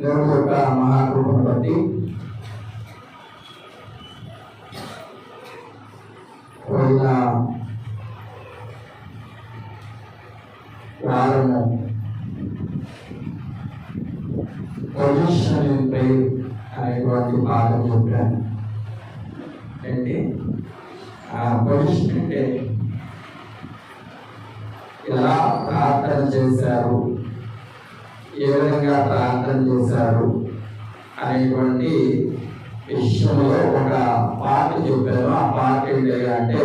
దేవుని యొక్క మహాకృపను బట్టి పోయిన వారము పొజిషన్ ఇన్ ప్రేయర్ అనేటువంటి పాఠం చెప్పాను. ఏంటి పొజిషన్ అంటే ఎలా ప్రార్థన చేశారు, ఏ విధంగా ప్రార్థన చేశారు అనేటువంటి విషయంలో ఒక పాట చెప్పారు. ఆ పాట ఏంటి అంటే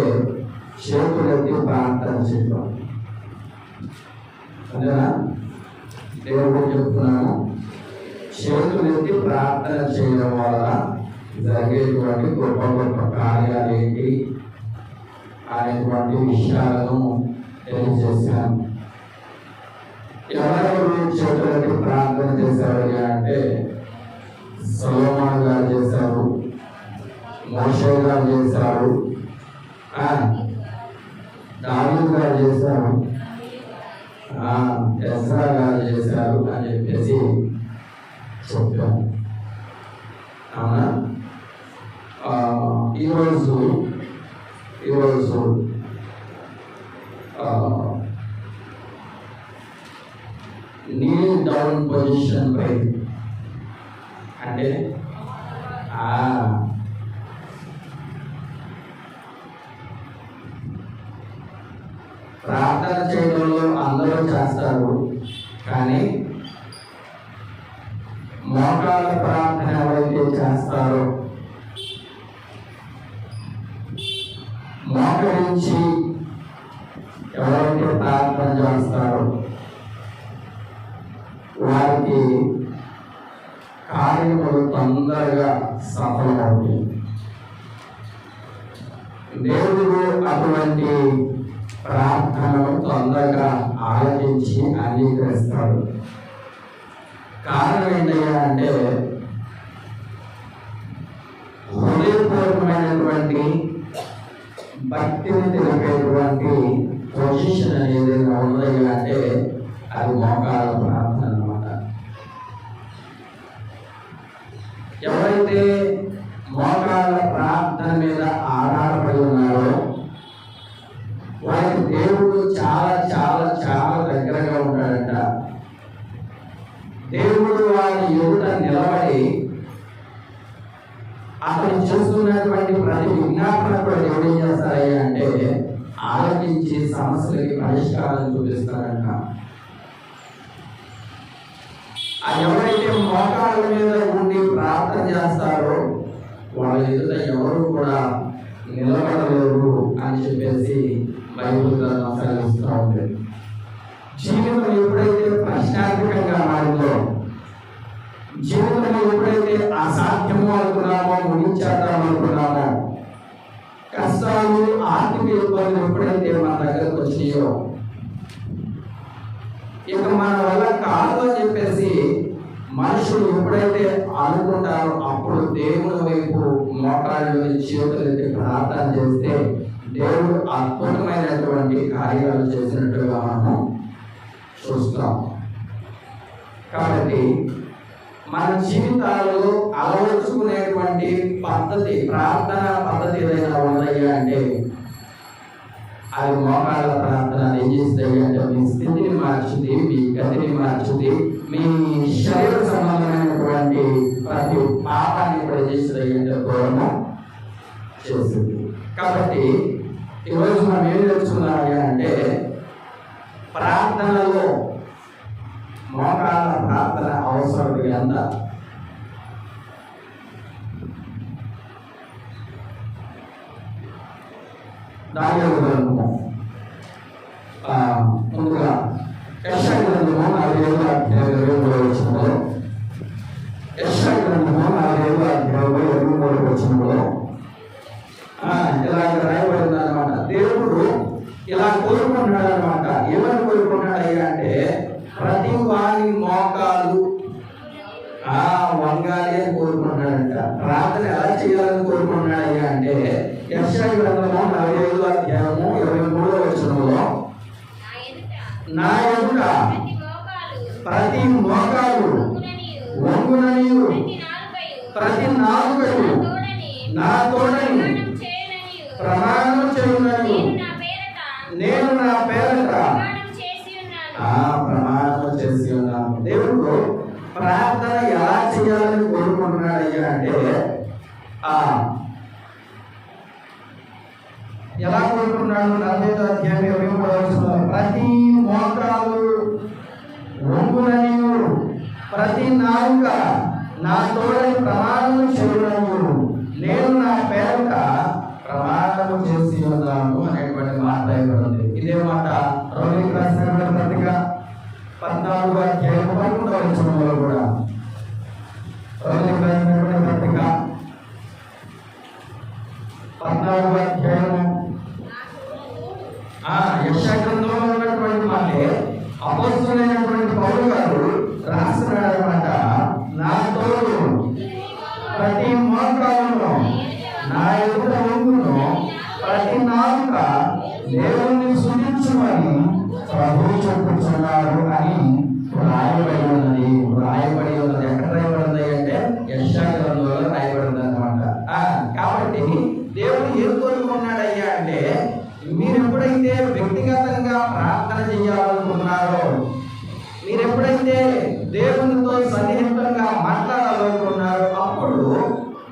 చేతులెత్తి ప్రార్థన చేయడం. అదేనా దేవుడు చెప్తున్నాను, చేతులెత్తి ప్రార్థన చేయడం వల్ల జరిగేటువంటి గొప్ప గొప్ప కార్యాలు ఏంటి అనేటువంటి విషయాలను తెలియజేశాను. ఎవరెవరు చేతులెత్తి ప్రార్థన చేశారు అంటే సొలొమోను గారు చేశారు, మోషే గారు చేశారు, దావీదు గారు చేశారు, ఎజ్రా గారు చేశారు అని చెప్పేసి చెప్పాను. అవునా? ఈరోజు నీల్ డౌన్ పొజిషన్ పై అంటే ప్రార్థన చేయడంలో అందరూ చేస్తారు, కానీ మోకాళ్ళ ప్రార్థన ఎవరైతే చేస్తారో, మోకరించి ఎవరైతే ప్రార్థన చేస్తారో వారికి కార్యములు తొందరగా సఫలమవుతాయి. దేవుడు అటువంటి ప్రార్థనలు తొందరగా ఆలోచించి అంగీకరిస్తాడు. కారణం ఏంటయ్యా అంటే హృదయపూర్వకమైనటువంటి భక్తిని తెలిపేటువంటి పొజిషన్ అనేది ఉన్నది అంటే అది మోకాళ్ళ ప్రార్థన అన్నమాట. ఎవరైతే మోకాళ్ళ ప్రార్థన మీద ఆధారపడి ఉన్నారో వారికి దేవుడు చాలా చాలా చాలా దగ్గరగా ఉంటాడంట. దేవుడు వారి ఎదుట నిలబడి అతను చేస్తున్నటువంటి ప్రతి విజ్ఞాపన కూడా దేవుడు ఏం చేస్తారయ్యా అంటే ఆలోచించి సమస్యలకి పరిష్కారం చూపిస్తారంట. అది ఎవరైతే మోకాళ్ళ మీద ఉండి ప్రార్థన చేస్తారో వాళ్ళ ఎదుట ఎవరు కూడా నిలబడలేరు అని చెప్పేసి బైబిల్ గ్రంథం సెలవిస్తూ ఉంటుంది. జీవితం ఎప్పుడైతే ప్రశ్నార్థకంగా మారిందో, జీవితంలో ఎప్పుడైతే అసాధ్యమో అనుకున్నామో, ముగించేద్దాం అనుకున్నామో, కష్టాలు ఆర్థిక ఇబ్బందులు ఎప్పుడైతే మన దగ్గరకు వచ్చినాయో, ఇక మన వల్ల కాదు అని చెప్పేసి మనుషులు ఎప్పుడైతే అనుకుంటారో అప్పుడు దేవుని వైపు మోకాళ్ళు చేతులెత్తి ప్రార్థన చేస్తే దేవుడు అద్భుతమైనటువంటి కార్యాలు చేసినట్టుగా మనం చూస్తాం. కాబట్టి మన జీవితాలలో అలవర్చుకునేటువంటి పద్ధతి, ప్రార్థన పద్ధతి ఏదైనా ఉన్నాయా అంటే అది మోకాళ్ళ ప్రార్థన. ఏం చేస్తాయి అంటే మీ స్థితిని మార్చుది, మీ గతిని మార్చుది, మీ శరీర సంబంధమైనటువంటి ప్రతి పాపాన్ని కూడా చేస్తాయి అంటే దూరము చేస్తుంది. కాబట్టి ఈరోజు మనం ఏం తెలుసుకున్నాము అంటే ప్రార్థనలో మోకాళ్ళ ప్రార్థన అవసరం ఎంత. దానియేలు గ్రంథము ముందుగా యెషయా గ్రంథము 4:23 యెషయా గ్రంథము 4:23 ఇలా రాయబడింది అనమాట. దేవుడు ఇలా కోరుకుంటున్నాడు అనమాట. ఏమని కోరుకుంటున్నాడు అంటే ప్రతి వారి మోకాలు వంగాలి అని కోరుకుంటున్నాడంట. ప్రార్థన ఎలా చేయాలని కోరుకుంటున్నాడు అంటే యెషయా గ్రంథము 45:23 నా ఎదుట ప్రతి మోకాలు వంగుననియు ప్రతి నాలుకయు నా తోడని ప్రమాణం చేయుననియు నేను నా పేరట ప్రమాణం చేసి ఉన్నాను. దేవుడు ప్రార్థన ఎలా చేయాలని కోరుకుంటున్నాడు అంటే ఎలా కోరుకున్నాడు? 40వ అధ్యాయం 23వ వచనంలో ప్రతి మోకాలు వంగుననియు ప్రతి నాలుక నా తోడని ప్రమాణం చేయుననియు నేను నా పేరట ప్రమాణం చేసి ఉన్నాను అనేటువంటి మాట రాయబడింది. ఇదే మాట రోమిలకు రాసిన పత్రిక 14వ అధ్యాయం 11వ వచనంలో కూడా రోమిలకు రాసిన పత్రిక 14వ అధ్యాయం యెషయా గ్రంథంలో ఉన్నటువంటి మాటే అపోస్తలుడైనటువంటి పౌలు గారు రాస్తున్నాడన్నమాట. నా తోడు ప్రతి మోకాలును నా ఎదుట వంగును ప్రతి నాలుక దేవుని స్తుతించుమని ప్రభువు చెప్పుచున్నాడు అని రాయబడి ఉన్నది. ఎక్కడ రాయబడింది అంటే యెషయా గ్రంథంలో రాయబడింది అన్నమాట. కాబట్టి దేవుడు ఏం కోరుకున్నాడయ్యా అంటే మీరు ఎప్పుడైతే వ్యక్తిగతంగా ప్రార్థన చేయాలనుకున్నారో, మీరు ఎప్పుడైతే దేవునితో సన్నిహితంగా మాట్లాడాలనుకున్నారో అప్పుడు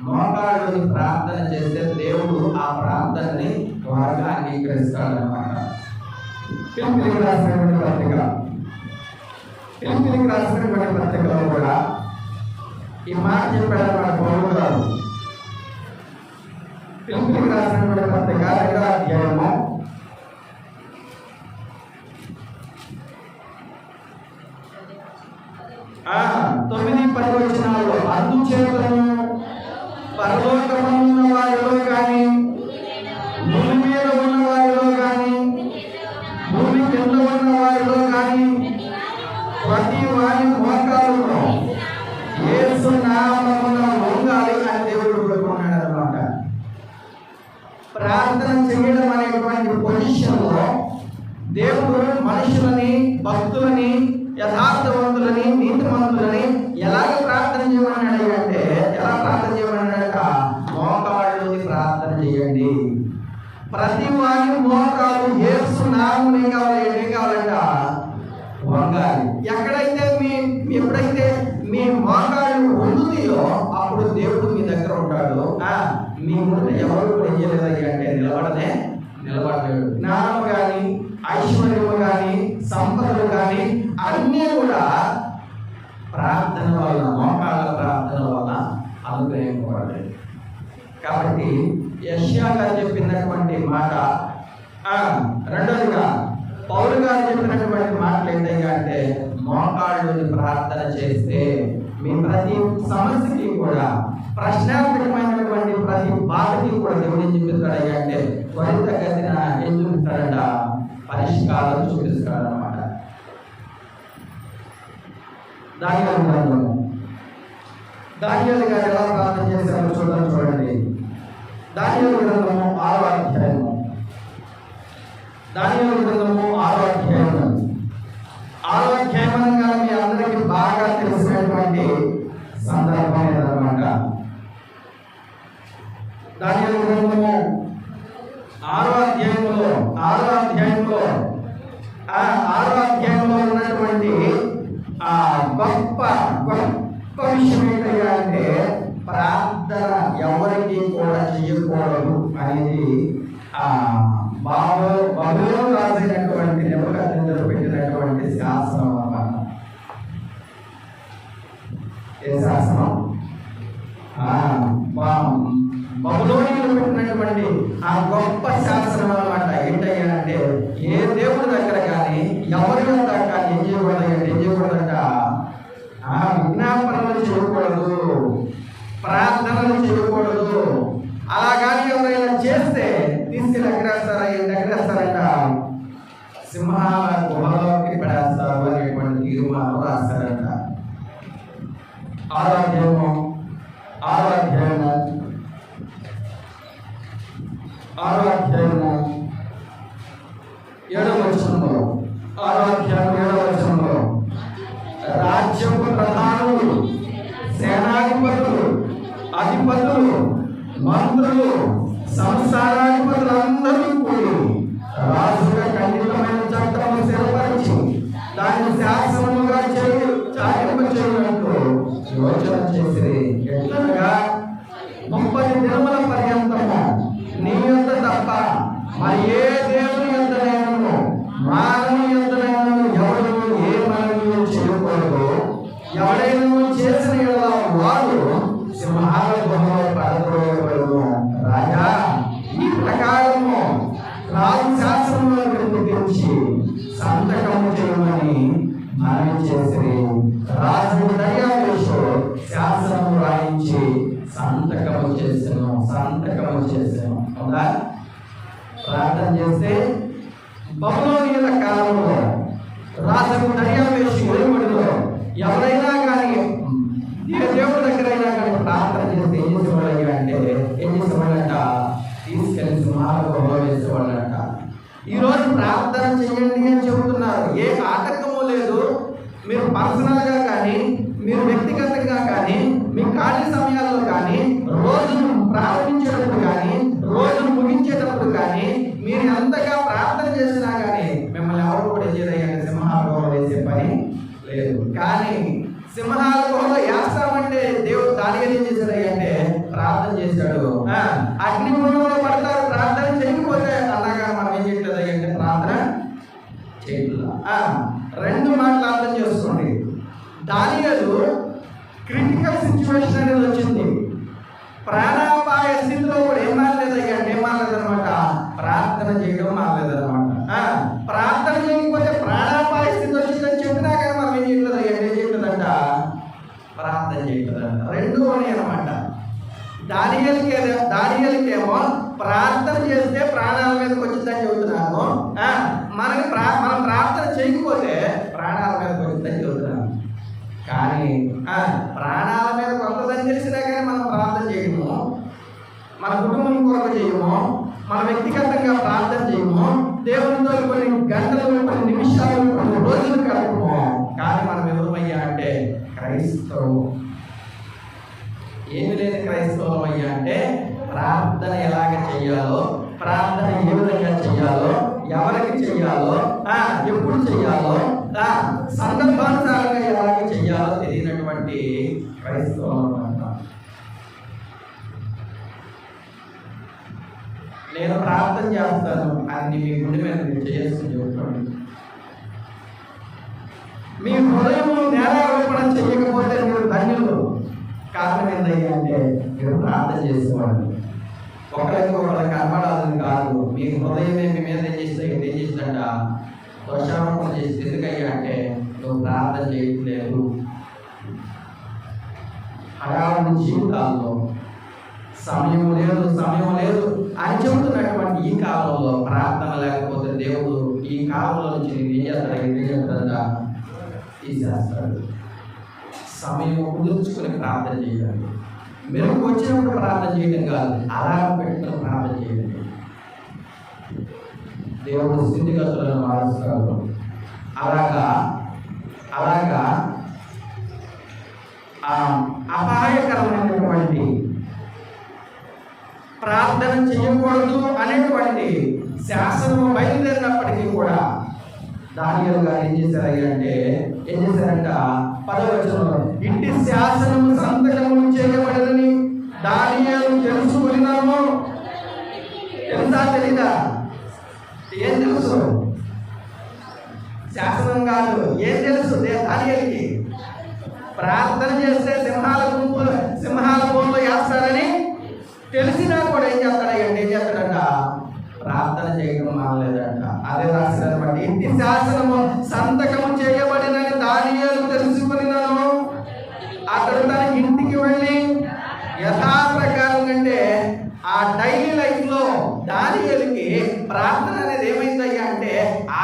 మోకాళ్ళని ప్రార్థన చేస్తే దేవుడు ఆ ప్రార్థనని త్వరగా అంగీకరిస్తాడనమాట. ఫిలిప్పీయులకు రాసినటువంటి పత్రికలో కూడా ఈ మాట చెప్పాడన్నమాట పౌలు గారు. ఫిలిప్పీయులకు రాసినటువంటి పత్రిక 2వ అధ్యాయము 9-10 వచనాల్లో అందుచేతను పరలోకమున్న వారిలో కానీ భూమి మీద ఉన్న వారిలో కానీ భూమి కింద ఉన్న వారిలో కానీ ప్రతి వారి మోకాలును యేసు నామమున వంగాలి అని దేవుడు కోరుకున్నాడు అన్నమాట. ప్రార్థన చేయడం అనేటువంటి పొజిషన్లో దేవుడు మనుషులని, భక్తులని, యథార్థవంతులని, నీతిమంతులని ఎలాగ ప్రార్థన చేయమన్నాడు అంటే ఎలా ప్రార్థన చేయమన్నాడట? మోకాళ్ళని ప్రార్థన చేయండి. ప్రతి వారి మోకాలు యేసు నామమున ఏం కావాలంట? వంగాలి. ఎప్పుడైతే మీ మోకాళ్ళు వంగుతాయో అప్పుడు దేవుడు మీ దగ్గర ఉంటాడు. మీ ముందు ఎవరు కూడా చేయలేదయ్యా అంటే నిలబడలేడు. జ్ఞానం కానీ, ఐశ్వర్యము కానీ, సంపదలు కానీ అన్నీ కూడా ప్రార్థన వల్ల, మోకాళ్ళ ప్రార్థన వల్ల అనుగ్రహింపబడలేదు. కాబట్టి యెషయా గారు చెప్పినటువంటి మాట, రెండోదిగా పౌలు గారు చెప్పినటువంటి మాటలు ఏంటయ్యా అంటే మోకాళ్ళని ప్రార్థన చేస్తే మీ ప్రతి సమస్యకి కూడా, ప్రశ్నార్థకమైనటువంటి ప్రతి బాధకి కూడా దేవుడు ఏం చూపిస్తాడయ్యా అంటే త్వరితగతిన ఏం చూపిస్తాడంట? పరిష్కారం చూపిస్తాడనమాట. దానియేలు గారు ఎలా ప్రార్థన చేశారో చూడండి. దానియేలు గ్రంథము 6వ అధ్యాయము, దానియేలు గ్రంథము 6వ అధ్యాయము అనగా మీ అందరికీ బాగా తెలిసినటువంటి సందర్భం ఏదన్నమాట. దానియేలు గ్రంథము 6వ అధ్యాయంలో ఉన్నటువంటి గొప్ప విషయం ఏంటంటే అంటే ప్రార్థన ఎవరికి కూడా చేయకూడదు అనేది బబులోను రాసినటువంటి నెబుకద్నెజరు పెట్టినటువంటి శాసనం అన్నమాట. ఏ శాసనం? బబులోనీయులు పెట్టినటువంటి ఆ గొప్ప శాసనం అన్నమాట. ఏంటయ్యా అంటే ఏ దేవుడి దగ్గర కానీ ఎవరి వద్ద కానీ ఏం చేయకూడదంట? విజ్ఞాపనలు చేయకూడదు, ప్రార్థనలు చేయకూడదు. అలా కానీ ఎవరైనా చేస్తే తీసుకెళ్ళి ఎక్కడేస్తారంట? సింహాల గుహలోకి పడేస్తారు అనేటువంటి తీర్మానం రాస్తారంట. 6వ అధ్యాయము 7వ వచనంలో రాజ్యపు ప్రధానులు న్యాయాధిపతులు, అధిపతులు, మంత్రులు, సంస్థానాధిపతులందరూ కూడి రాజుగా ఖండితమైన చట్టము స్థిరపరిచి దాన్ని శాసనముగా చాటింపచేయునట్లు యోచన చేసి ఎట్లనగా 30 దినముల పర్యంతము నీ యొద్ద తప్ప మరి ఏ దేవుని యొద్దనైనను మానవుని యొద్దనైనను ఎవరు ఏ మనవి చేయకూడదు. ఎవడైనా చేసిన యెడల వాడు సింహాల గుహలో పడద్రోయబడును. రాజా, ఈ ప్రకారము రాజు శాసనములను క్రిందికించి సంతకము చేయమని మనవి చేసి రాజు దర్యావేషు శాసనము రాయించి సంతకము చేసాను. అవునా? ప్రార్థన చేస్తే బబులోనియుల కాలంలో రాజు దర్యావేషు వెలువడిలో ఎవరైనా కానీ ఏ దేవుడి దగ్గరైనా కానీ ప్రార్థన చేస్తే ఏం చేసేవాళ్ళంట తీసుకెళ్ళి సింహాలలో వేసేవాళ్ళంట. ఈరోజు ప్రార్థన చేయండి అని చెబుతున్నారు. ఏ ఆటంకము లేదు. మీరు పర్సనల్గా కానీ, మీరు వ్యక్తిగతంగా కానీ, మీ ఖాళీ సమయాల్లో కానీ, రోజును ప్రారంభించేటప్పుడు కానీ, రోజును ముగించేటప్పుడు కానీ, మీరు ఎంతగా ప్రార్థన చేసినా కానీ మిమ్మల్ని ఎవరు కూడా చేయలేని సింహాలలో వేసే పని లేదు. కానీ సింహాల గుహలో వేస్తామంటే దేవుడు దానిని ఏం చేశాడు అంటే ప్రార్థన చేశాడు. అగ్ని గుండంలో పడతారు ప్రార్థన చేయకపోతే. అలాగా మనం ఏం చేయట్లేదు అంటే ప్రార్థన చేయట్లా. 2 మాటలు అర్థం చేసుకోండి. దానియేలు క్రిటికల్ సిచ్యువేషన్ అనేది వచ్చింది. ప్రాణాపాయ స్థితిలో కూడా ఏం మారలేదన్నమాట, ప్రార్థన చేయడం మారలేదన్నమాట. ప్రార్థన చేయకపోతే ప్రాణాపాయ స్థితి వచ్చిందని చెప్పినా కానీ మనం ఏం చేయట్లేదంట, ప్రార్థన చేయట్లేదంట. 2 అనమాట. దానియేలుకేమో ప్రార్థన చేస్తే ప్రాణాల మీదకి వచ్చిందని చెబుతున్నాను. మనం ప్రార్థన చేయకపోతే ప్రాణాల మీదకి వచ్చిందని చెబుతున్నాను. కానీ ప్రాణాల మీద కొంతదని తెలిసినా కానీ మనం ప్రార్థన చేయము, మన కుటుంబం కొరకు చేయము, మన వ్యక్తిగతంగా ప్రార్థన చేయము, దేవునితో కొన్ని గంటలు, కొన్ని నిమిషాలు, కొన్ని రోజులు గడపము. కానీ మనం ఎవరమయ్యా అంటే క్రైస్తవం. ఏమి లేదు క్రైస్తవం అయ్యా అంటే ప్రార్థన ఎలాగ చెయ్యాలో, ప్రార్థన ఏ విధంగా చెయ్యాలో, ఎవరికి చెయ్యాలో, ఎప్పుడు చెయ్యాలో, సందర్భానుసారంగా ఎలాగ చెయ్యాలో తెలియనటువంటి క్రైస్తవం అన్నమాట. నేను ప్రార్థన చేస్తాను అని మీ గుండె మీద మీరు చేయాల్సింది చెబుతాను. మీ హృదయము నేరారోపణ చెయ్యకపోతే మీరు ధన్యులు. కారణం ఏంటంటే మీరు ప్రార్థన చేసేవాడు ఒకరికి కనపడాలని కాదు. మీ హృదయమే మీ మీద ఏం చేసిందంట దోషారోపణ చేసి. ఎందుకయ్యా అంటే నువ్వు ప్రార్థన చేయట్లేదు. హడావుడి జీవితాల్లో సమయం లేదు అని చెబుతున్నటువంటి ఈ కాలంలో ప్రార్థన లేకపోతే దేవుడు ఈ కాలంలో నుంచి ఏం చేస్తాడా తీసేస్తాడు. సమయం కుదుర్చుకుని ప్రార్థన చేయాలి. మెరుగు వచ్చినప్పుడు ప్రార్థన చేయడం కాదు, అలారం పెట్టుకుని ప్రార్థన చేయండి. దేవుడు స్థితిగతులను మారుస్తాడు. అలాగా అపాయకరమైనటువంటి ప్రార్థన చేయకూడదు అనేటువంటి శాసనము బయలుదేరినప్పటికీ కూడా దానియేలు గారు ఏం చేశారంట 10వ వచనంలో ఇంటి శాసనము సంతకము చేయబడదని దానియేలు తెలుసుకున్నాము. తెలుసా తెలీదా? ఏం తెలుసు? శాసనం కాదు, ఏం తెలుసు దానియేలుకి? ప్రార్థన చేస్తే సింహాల గుంపులో వేస్తారని తెలిసినా కూడా ఏం చేస్తాడంట ప్రార్థన చేయడం మానలేదంట. అదే రాసినమాట ఇంటి శాసనము సంతకము చేయబడినని దానియేలు తెలుసుకున్నాను. అతడు తన ఇంటికి వెళ్ళి యథాప్రకారం అంటే ఆ డైలీ లైఫ్ లో దానియేలుకి ప్రార్థన అనేది ఏమైందయ్యా అంటే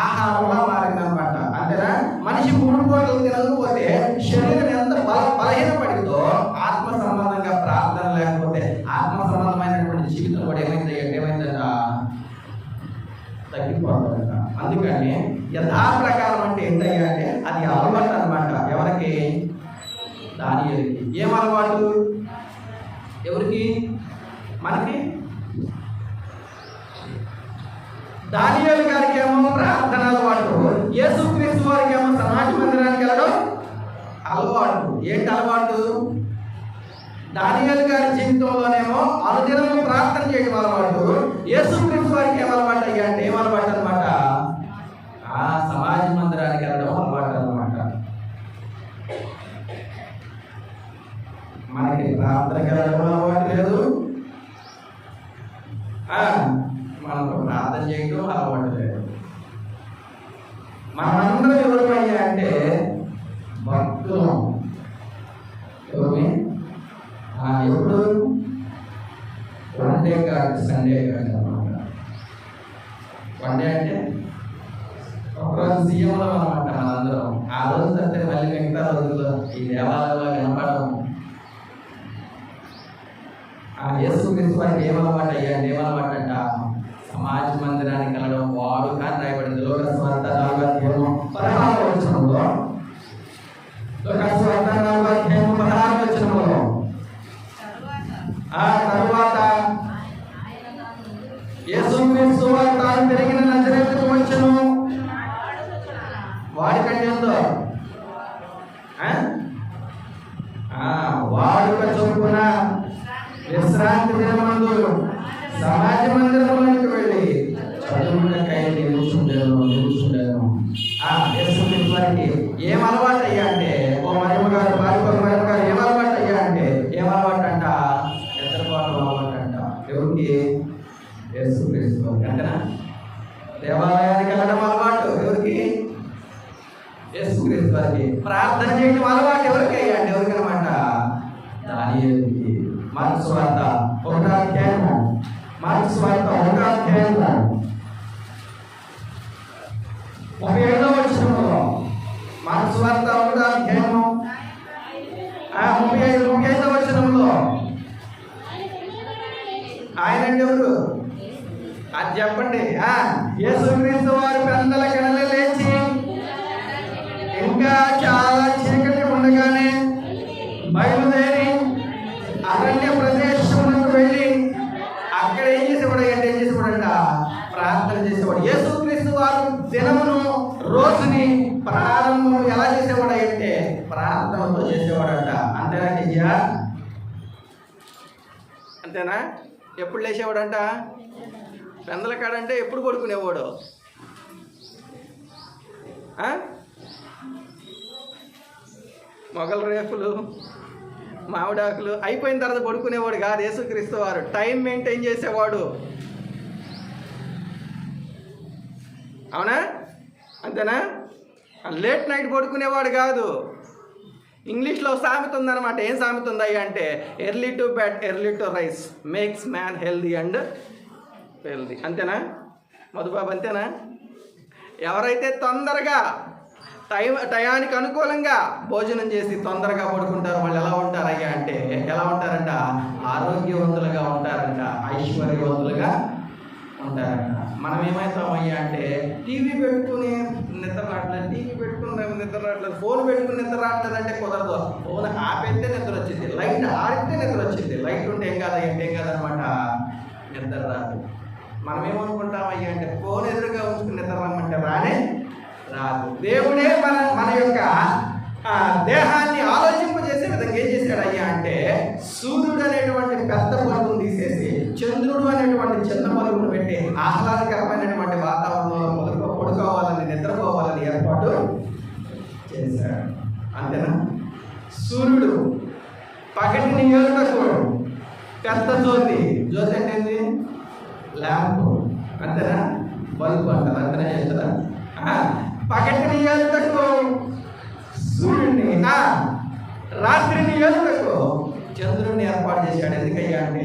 ఆహారంలో మారిందనమాట. అంతేనా? మనిషి 3 పూటలు తినకపోతే శరీరం ఎంత బలహీనపడిందో ఆత్మ సంబంధంగా ప్రార్థన లేకపోతే ఆత్మ సంబంధమైనటువంటి జీవితం కూడా ఏమైందంట తగ్గిపోతుందంట. అందుకని యథాప్రకారం అంటే ఏంటయ్యా అంటే అది అలవాటు అనమాట. ఎవరికి? దానియేలుకి ఏం అలవాటు? ఎవరికి? మనకి. దానియేలు గారికి ఏమో ప్రార్థన అలవాటు, యేసుక్రీస్తు వారికి ఏమో సమాజ మందిరానికి వెళ్ళడం అలవాటు. ఏంటి అలవాటు? దానియేలు గారి జీవితంలోనేమో అనుదినము ప్రార్థన చేయడం అలవాటు, యేసుక్రీస్తు వారికి ఏం అలవాటు అయ్యా అంటే ఏం అలవాటు అనమాట? సమాజ మందిరానికి వెళ్ళడం అలవాటు అనమాట. మనకి ప్రార్థనకి వెళ్ళడం అలవాటు లేదు, మనకు ప్రార్థన చేయడం అలవాటు లేదు. మనమందరం ఎవరమయ్యా అంటే భక్తులం. ఎవరి? ఎప్పుడు? వన్డే కాదు, సండే కాదు అనమాట. వన్డే అంటే ఒకరోజు సీఎంలో అనమాట మనందరం. ఆ రోజు అంటే మళ్ళీ మిగతా రోజుల్లో ఈ దేవాలయంలో కనపడడం. యేసుక్రీస్తు వారికి ఏమన్నమాట అయ్యా అంటే ఏమన్నమాట అంట? సమాజ మందిరానికి వెళ్ళడం వాడు కానీ రాయబడింది. లోకస్వార్త 4:16 లోకస్వార్త 4:16 తరువాత యేసుక్రీస్తు వారు తాను పెరిగిన నజరేతుకు వచ్చెను. వాడికంటే ఉందో వాడుక చొప్పున విశ్రాంతి దినమందు సమాజ మందిరంలోకి వెళ్ళి చదువుకై నిలుచుండేను. యేసుక్రీస్తు వారికి ఏం అలవాటు అయ్యా అంటే, ఓ మరియమ్మ గారు ఏం అలవాటు అయ్యా అంటే ఏం అలవాటు అంట? నిద్రపోవడం అలవాటు అంట. ఎవరికి? యేసుక్రీస్తు వారికి. అంతేనా? దేవాలయానికి వెళ్ళడం అలవాటు ఎవరికి? యేసుక్రీస్తు వారికి. ప్రార్థన చేయడం అలవాటు ఎవరికి అయ్యా అంటే ఎవరికి అనమాట? దానియేలుకి. మార్కు సువార్త 1:1 మార్కు సువార్త 1:1 35వ వచనంలో మార్కు సువార్త 1:1 35వ వచనంలో ఆయన ఎవరు? అది చెప్పండి. యేసుక్రీస్తు వారు పెందల కడల లేచి ఇంకా చాలా చీకటి ఉండగానే బయలుదేరి అరణ్య ప్రదేశములకు వెళ్ళి అక్కడ ఏం చేసేవాడంట? ప్రార్థన చేసేవాడు. యేసుక్రీస్తు వారు దినమును రోజుని ప్రారంభం ఎలా చేసేవాడంటే ప్రార్థనతో చేసేవాడంట. అంతేనా కియ్యా? అంతేనా? ఎప్పుడు లేచేవాడంట? పెందల కాడంటే ఎప్పుడు పడుకునేవాడు? మొగల రేపులు మామిడాకులు అయిపోయిన తర్వాత పడుకునేవాడు కాదు యేసుక్రీస్తు వారు. టైం మెయింటైన్ చేసేవాడు. అవునా? అంతేనా? లేట్ నైట్ పడుకునేవాడు కాదు. ఇంగ్లీష్లో సామెత ఉందన్నమాట. ఏం సామెత ఉందయ్యా అంటే early to bed early to rice makes man healthy and wealthy. అంతేనా మధుబాబు? అంతేనా? ఎవరైతే తొందరగా టయానికి అనుకూలంగా భోజనం చేసి తొందరగా పడుకుంటారు వాళ్ళు ఎలా ఉంటారయ్యా అంటే ఎలా ఉంటారంట? ఆరోగ్యవంతులుగా ఉంటారంట, ఐశ్వర్యవంతులుగా ఉంటారంట. మనం ఏమవుతామయ్యా అంటే టీవీ పెట్టుకుని నిద్ర రావట్లేదు, టీవీ పెట్టుకుని నిద్ర రావట్లేదు, ఫోన్ పెట్టుకుని నిద్ర రావట్లేదు అంటే కుదరదు. ఫోన్ ఆపేస్తే నిద్ర వచ్చింది, లైట్ ఆడితే నిద్ర వచ్చింది. లైట్ ఉంటే ఏం కాదు, ఏం కాదనమాట, నిద్ర రాదు. మనం ఏమనుకుంటామయ్యా అంటే ఫోన్ ఎదురుగా ఉంచుకుని నిద్ర రమ్మంటే రానే రాదు. దేవుడే మన యొక్క దేహాన్ని ఆలోచింపజేసే విధంగా ఏం చేశాడు అయ్యా అంటే సూర్యుడు అనేటువంటి పెద్ద బల్బును తీసేసి చంద్రుడు అనేటువంటి చిన్న బల్బును పెట్టి ఆహ్లాదకరమైనటువంటి వాతావరణంలో పడుకోవాలని నిద్రపోవాలని ఏర్పాటు చేశాడు. అంతేనా? సూర్యుడు పగటిని ఏలుటకు పెద్ద జ్యోతి అంటే ఏంది? ల్యాంప్. అంతేనా? బల్బు అంటారు. అంతనే చేస్తారా? పగటిని ఏలుటకు సూర్యుడిని, రాత్రిని ఏలుటకు చంద్రుడిని ఏర్పాటు చేశాడు. ఎందుకయ్యా అంటే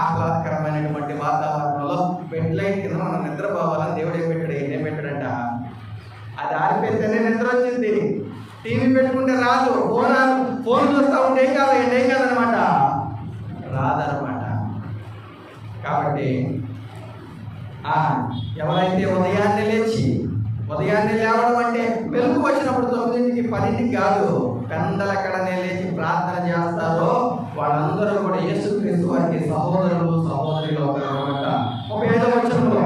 ఆహ్లాదకరమైనటువంటి వాతావరణంలో బెడ్ లైట్ కింద మనం నిద్రపోవాలని దేవుడు ఏం పెట్టాడంట. అది ఆరిపోతేనే నిద్ర వచ్చింది. టీవీ పెట్టుకుంటే రాదు, ఫోన్ చూస్తూ ఉంటే ఏం కాదనమాట, రాదనమాట. కాబట్టి ఎవరైతే ఉదయాన్నే లేచి ఉదయాన్నే లేవడం అంటే వెలుగు వచ్చినప్పుడు 9కి 10కి కాదు, పెందలెక్కడనే లేచి ప్రార్థన చేస్తారో వాళ్ళందరూ కూడా యేసుక్రీస్తు వారికి సహోదరులు సహోదరులు అవుతారన్నమాట. 35వ వచనంలో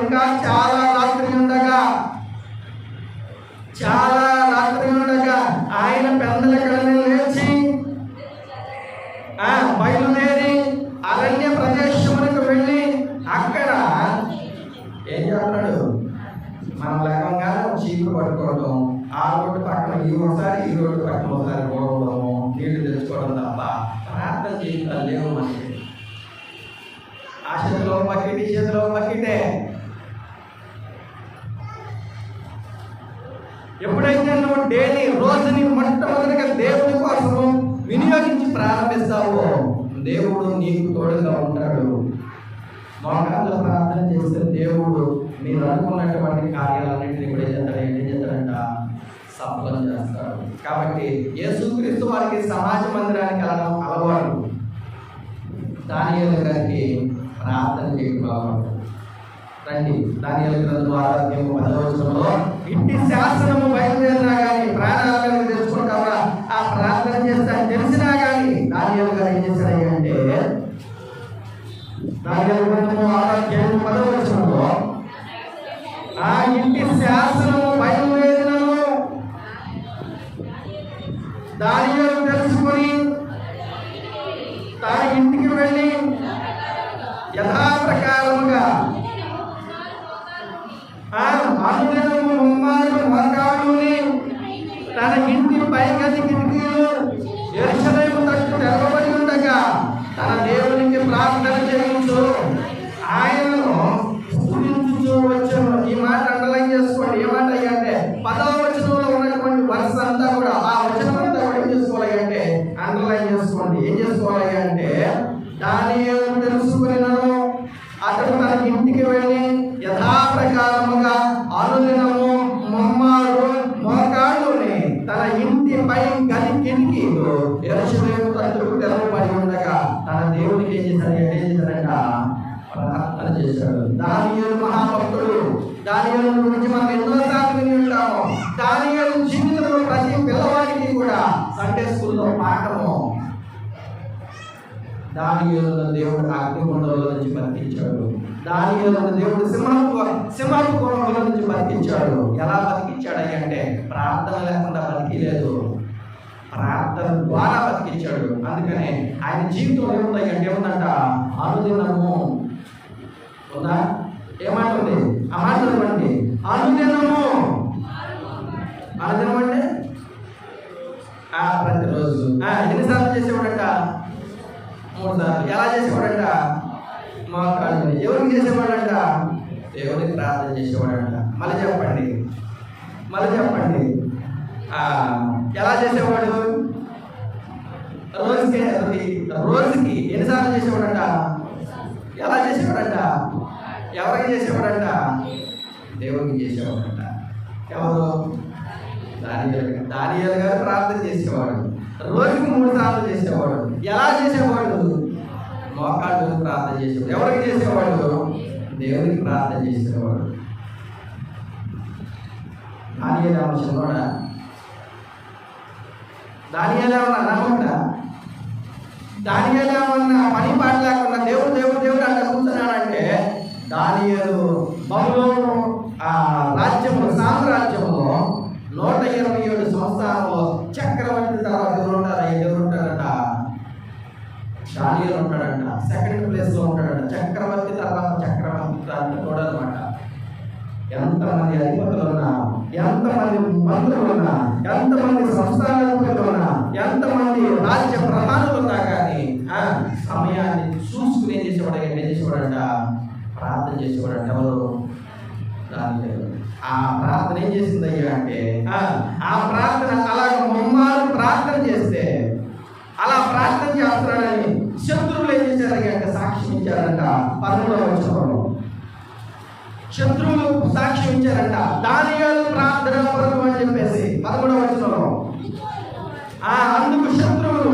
ఇంకా చాలా రాత్రి ఉండగా ఆయన పెందలెక్కడనే లేచి బయలుదేరి అరణ్య ప్రదేశములకు వెళ్ళి అక్కడ ఏం చేస్తున్నాడు? మనం లేకంగా చీపురు పట్టుకోవడం, ఆ రోడ్డు పక్కన ఈ రోడ్డు పక్కన ఒకసారి పోవడము, నీళ్లు తెచ్చుకోవడం తప్ప ప్రార్థన జీవితాలు లేవు మనకి. ఆ చేతిలో బకెట్, ఈ చేతిలో బకెటే. ఎప్పుడైతే నువ్వు డైలీ రోజుని మొట్టమొదటిగా దేవుని కోసము వినియోగించి ప్రారంభిస్తావో దేవుడు నీకు తోడుగా ఉంటాడు. మోకాళ్ళ ప్రార్థన చేస్తే దేవుడు మీరు అనుకున్నటువంటి కార్యాలన్నింటినీ కూడా ఏం చేస్తాడంట? సఫలం చేస్తాడు. కాబట్టి యేసుక్రీస్తు వారికి సమాజ మందిరానికి వెళ్ళడం అలవాటు, దానియేలు గారికి ప్రార్థన చేయడం అలవాటు. రండి, దానియేలు గ్రంథం 10వ వచనంలో ఇంటి శాసనము బయలుదేరినా కానీ ప్రాణాలను తెలుసుకుంటామా ఆ ప్రార్థన చేస్తాను తెలిసినా కానీ దానియేలు గారు ఏం చేశాడంటే, దానియేలు గ్రంథము 10వ వచనంలో ఆ ఇంటి శాసనము బయలుదేరినను దానియేలు తెలుసుకొని తన ఇంటికి వెళ్ళి యథాప్రకారముగా అనుదినము ముమ్మారు మోకాళ్ళుని తన ఇంటి పైగది కిటికీలు యెరూషలేము తట్టు తెరవబడి ఉండగా తన దేవునికి ప్రార్థన చేయించు ఆయనను స్తుతించుచూ వచ్చాను. ఈ మాట అండర్లైన్ చేసుకోండి. ఏమాట అంటే 10వ వచనంలో ఉన్నటువంటి వరుస అంతా కూడా, ఆ వచనం అంతా కూడా ఏం చేసుకోవాలి అంటే అండర్లైన్ చేసుకోండి. ఏం చేసుకోవాలి అంటే, దానియేలు తెలుసుకునినను అతడు తన ఇంటికి వెళ్ళి యథాప్రకారముగా అనుదినము ముమ్మారు మోకాళ్ళుని తన ఇంటి పై గది కిటికీలు యెరూషలేము తట్టుకు తెరవబడి ఉండగా తన దేవునికి ఏం చేశాడంట? ప్రార్థన చేశాడు. దానియేలు మహాభక్తుడు. దానియేలు గురించి మనం ఎన్నోసార్లు విని ఉంటాము. దానియేలు జీవితంలో ప్రతి పిల్లవాడికి కూడా సండే స్కూల్లో పాఠము. దానియేలును దేవుడు అగ్నిగుండంలో నుంచి బతికించాడు. దానియేలును దేవుడు సింహపు గుండంలో నుంచి బతికించాడు. ఎలా బతికించాడు అంటే ప్రార్థన లేకుండా బతికిలేదు, ప్రార్థన ద్వారా బతికించాడు. అందుకనే ఆయన జీవితంలో ఏముందంట? అనుదినము ఉందా? ఏమాట ఉంది? ఆ మాట ఇవ్వండి. అనుదినము అంటే ప్రతిరోజు ఎన్నిసార్లు చేసేవాడంట? 3 సార్లు. ఎలా చేసేవాడంట? మోకాళ్ళు. ఎవరికి చేసేవాడంట? దేవునికి ప్రార్థన చేసేవాడంట. మళ్ళీ చెప్పండి. ఎలా చేసేవాడు? రోజుకి ఎన్నిసార్లు చేసేవాడంట? ఎలా చేసేవాడంట? ఎవరికి చేసేవాడంట? దేవునికి చేసేవాడంట. ఎవరు? దానియేలు గారు ప్రార్థన చేసేవాడు. రోజుకి 3 సార్లు చేసేవాడు. ఎలా చేసేవాడు? మోకాళ్ళు ప్రార్థన చేసేవాడు. ఎవరికి చేసేవాడు? దేవునికి ప్రార్థన చేసేవాడు. దానియేలు ఏమన్నా చిన్నవాడా? దానియేలు ఏమన్నా నమ్మకుండా? దానియేలు ఏమన్నా పని పాట లేకుండా దేవుడు దేవుడు దేవుడు అంటే కూర్చున్నాడంటే, దానియేలు బబులోను రాజ్యము సామ్రాజ్యంలో 127 సంవత్సరాల్లో చక్రవర్తి తర్వాత ఎవరు ఉంటారంట? దానియేలు ఉంటాడంట. సెకండ్ ప్లేస్ లో ఉంటాడంట. చక్రవర్తి తర్వాత చక్రవర్తి కూడా అనమాట. ఎంతమంది అధిపతులు ఉన్నా, ఎంతమంది మంత్రులు ఉన్నా, ఎంతమంది సంస్థానాధిపతులు ఉన్నా, ఎంతమంది రాజ్య ప్రధానులు ఉన్నా కానీ సమయాన్ని చూసుకుని ఏం చేసేవాడంట? ప్రార్థన చేసేవాడంట. ఎవరు? దానియేలు. ఆ ప్రార్థన ఏం చేసిందయ్యా అంటే, ఆ ప్రార్థన అలాగ ముమ్మారు ప్రార్థన చేస్తే, అలా ప్రార్థన చేస్తున్నాడని శత్రువులు ఏం చేశారయ్యా అంటే సాక్ష్యం ఇచ్చారంట. 13వ వచనంలో శత్రువులు సాక్ష్యం ఇచ్చారంట. దానియేలు ప్రార్థన కొరకు అని చెప్పేసి 13వ వచనంలో అందుకు శత్రువులు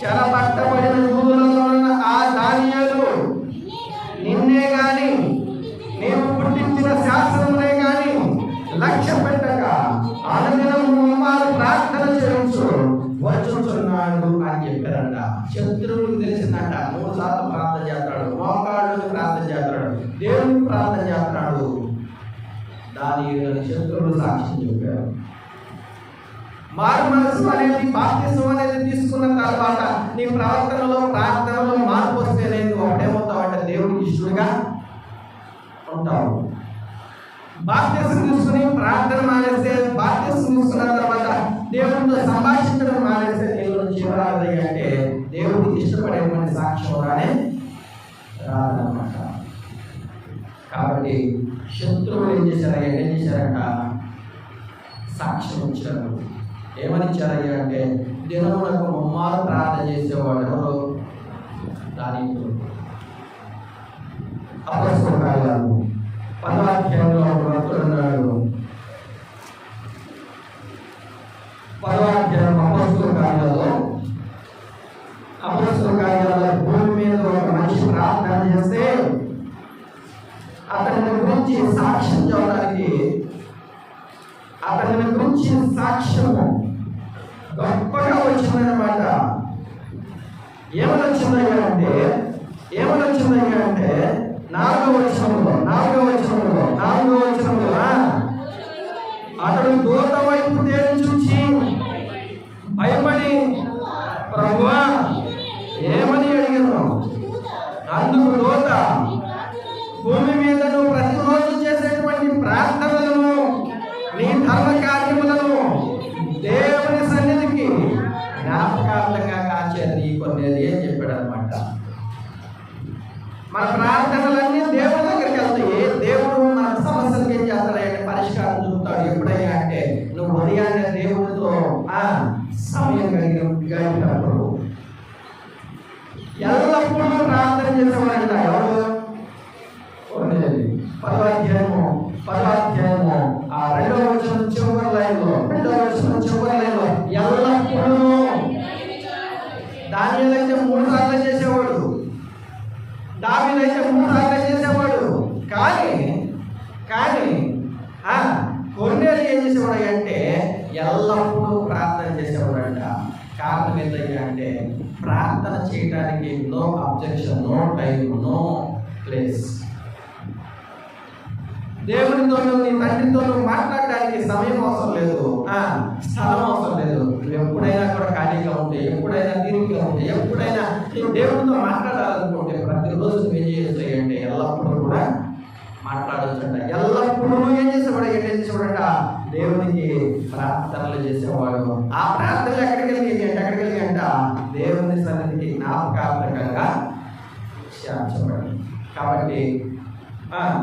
చెరపట్టబడిన యూదులలో ఉన్న ఆ దానియేలు నిన్నే గాని నీవు పుట్టించిన శాస్త్రమునే గాని శత్రువులకు తెలిసిందంట. 3 సార్లు ప్రార్థన చేస్తాడు, మోకాళ్ళు ప్రార్థన చేస్తాడు, దేవునికి ప్రార్థన చేస్తున్నాడు. దానియేలు శత్రువులు సాక్ష్యం చెప్పారు. మారు మనసు అనేది, బాప్తిసం అనేది తీసుకున్న తర్వాత నీ ప్రవర్తనలో, ప్రార్థనలో మార్పు వస్తే నేను ఒకటేమవుతావంటే దేవుడికి ఇష్టడుగా ఉంటావు. బాప్తిసం తీసుకుని ప్రార్థన మానేస్తే, బాప్తిసం తీసుకున్న తర్వాత దేవుడితో సంభాషించడం మానేస్తే దేవుడు చివరాలి అంటే దేవుడికి ఇష్టపడేటువంటి సాక్ష్యం రాదన్నమాట. కాబట్టి శత్రువులు ఏం చేశారంట? సాక్ష్యం ఇచ్చారు. ఏమని ఇచ్చారయ్యా అంటే దినమునకు ముమ్మారు ప్రార్థన చేసేవాడు ఎవరు? దానియేలు. అపొస్తలుల కార్యాలు 10వ అధ్యాయంలో ఒక భక్తుడు ఉన్నాడు. 10వ అధ్యాయం అపొస్తలుల కార్యాలలో భూమి మీద ఒక మనిషి ప్రార్థన చేస్తే అతని గురించి సాక్ష్యం చెప్పడానికి, అతని గురించి సాక్ష్యము గొప్పగా వచ్చిందన్నమాట. ఏమని వచ్చిందయ్యా అంటే 4వ వచనంలో అతడు దూత వైపు తేరి చూచి భయపడి ప్రభువా ఏమని అడిగాను. అందుకు దూత భూమి మీద నువ్వు ప్రతిరోజు చేసేటువంటి ప్రార్థనలను, నీ ధర్మ కార్యములను దేవుని సన్నిధికి జ్ఞాపకార్థంగా కాచేది నీ కొనేది అని చెప్పాడు అనమాట. మన ప్రార్థనలన్నీ దేవుడి దగ్గరికి వెళ్తాయి. దేవుడు మన సమస్యలకి ఏం చేస్తాడంటే పరిష్కారం చూపుతాడు. ఎప్పుడైనా అంటే నువ్వు ఉదయాన్నే దేవుడితో సమయం గడిపినప్పుడు ఎల్లప్పుడూ ప్రార్థన చేసేవాడంట. ఎవరు? 10వ అధ్యాయము 2వ వచనం చివరి లైన్లో ఎల్లప్పుడూ. దానియేలు అయితే 3 సార్లు చేసేవాడు, దావీదు అయితే 3 సార్లు చేసేవాడు. కానీ కొన్నేళ్ళు ఏం చేసేవాడు అంటే ఎల్లప్పుడూ ప్రార్థన చేసేవాడంట. కారణం ఏంటంటే అంటే ప్రార్థన చేయడానికి no objection, no time, no place. దేవునితో, నీ తండ్రితో మాట్లాడడానికి సమయం అవసరం లేదు, స్థలం అవసరం లేదు. నువ్వు ఎప్పుడైనా కూడా ఖాళీగా ఉంటే, ఎప్పుడైనా తీరికగా ఉంటే, ఎప్పుడైనా దేవునితో మాట్లాడాలనుకుంటే ప్రతిరోజు నువ్వు ఏం చేస్తాయంటే ఎల్లప్పుడూ కూడా మాట్లాడొచ్చంట. ఎల్లప్పుడూ ఏం చేసేవాడంట? దేవునికి ప్రార్థనలు చేసేవాడు. ఆ ప్రార్థనలు ఎక్కడికి వెళ్ళి దేవుని సన్నిధికి జ్ఞాపకార్థకంగా చేర్చబడి.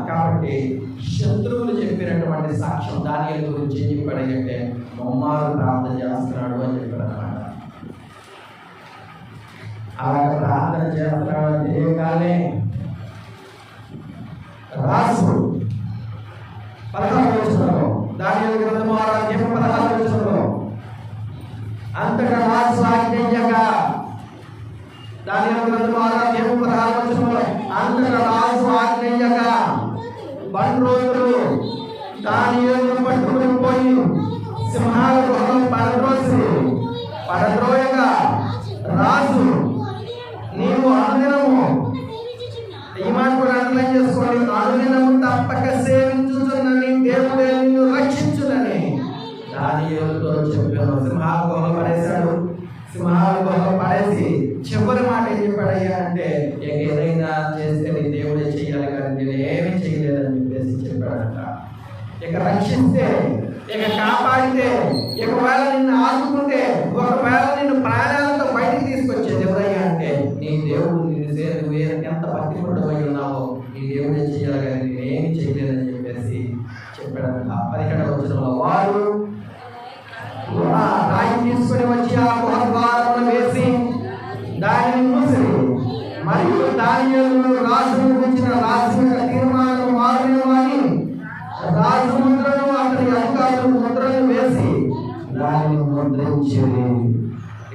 కాబట్టి శత్రువులు చెప్పినటువంటి సాక్ష్యం దానియేలు గురించి ఏం చెప్పాడంటే ముమ్మారు ప్రార్థన చేస్తున్నాడు అని చెప్పాడు అన్నమాట. అలాగే ప్రార్థన చేస్తున్నాడు అంటే కానీ రాసు 16వ వచనంలో, దానియేలు గ్రంథము 16వ వచనంలో అంతటా రాసు ఆజ్ఞయ్యగా, దానియేలు గ్రంథము 16వ వచనంలో అంతటా రాసు ఆజ్ఞయ్యగా బండ్రోతులు దానియేలును పట్టుకుని పోయి సింహాల గుహలో పడద్రోయగా రాజు నీవు అనుదినము, ఈ మాట కూడా అండర్లైన్ చేసుకోండి, అనుదినము తప్పక సేవించుచున్నని దేవుడే నిన్ను రక్షించునని దానియేలుతో చెప్పాను. సింహాల గుహలో పడేశాడు. సింహాల గుహలో పడేసి చివరి మాట ఏం చెప్పాడయ్యా అంటే ఏదైనా చేస్తే నీ దేవుడే చెయ్యాలి కానీ నేను ఏమీ చేయలేదని చెప్పేసి చెప్పాడంట. ఇక రక్షిస్తే, ఇక కాపాడితే, ఒకవేళ నిన్ను ఆదుకుంటే, ఒకవేళ నిన్ను ప్రాణాలతో బయటికి తీసుకొచ్చేది ఎవరయ్యా అంటే నీ దేవుడు. నువ్వు ఎంత భక్తిపరుడమై ఉన్నావో నీ దేవుడే చేయాలి కానీ నేనేమి చేయలేదని చెప్పేసి చెప్పాడంట. 17వ వచనంలో వారు రాయి తీసుకొని వచ్చి ఆ గుహ ద్వారమును వేసి దానిని మూసి మరియు దానియేలును రాజును గురించిన రాసిన తీర్మానం మారినవాని రాజు ముద్రను అతని అధికారులు ముద్రను వేసి దానిని ముద్రించేది.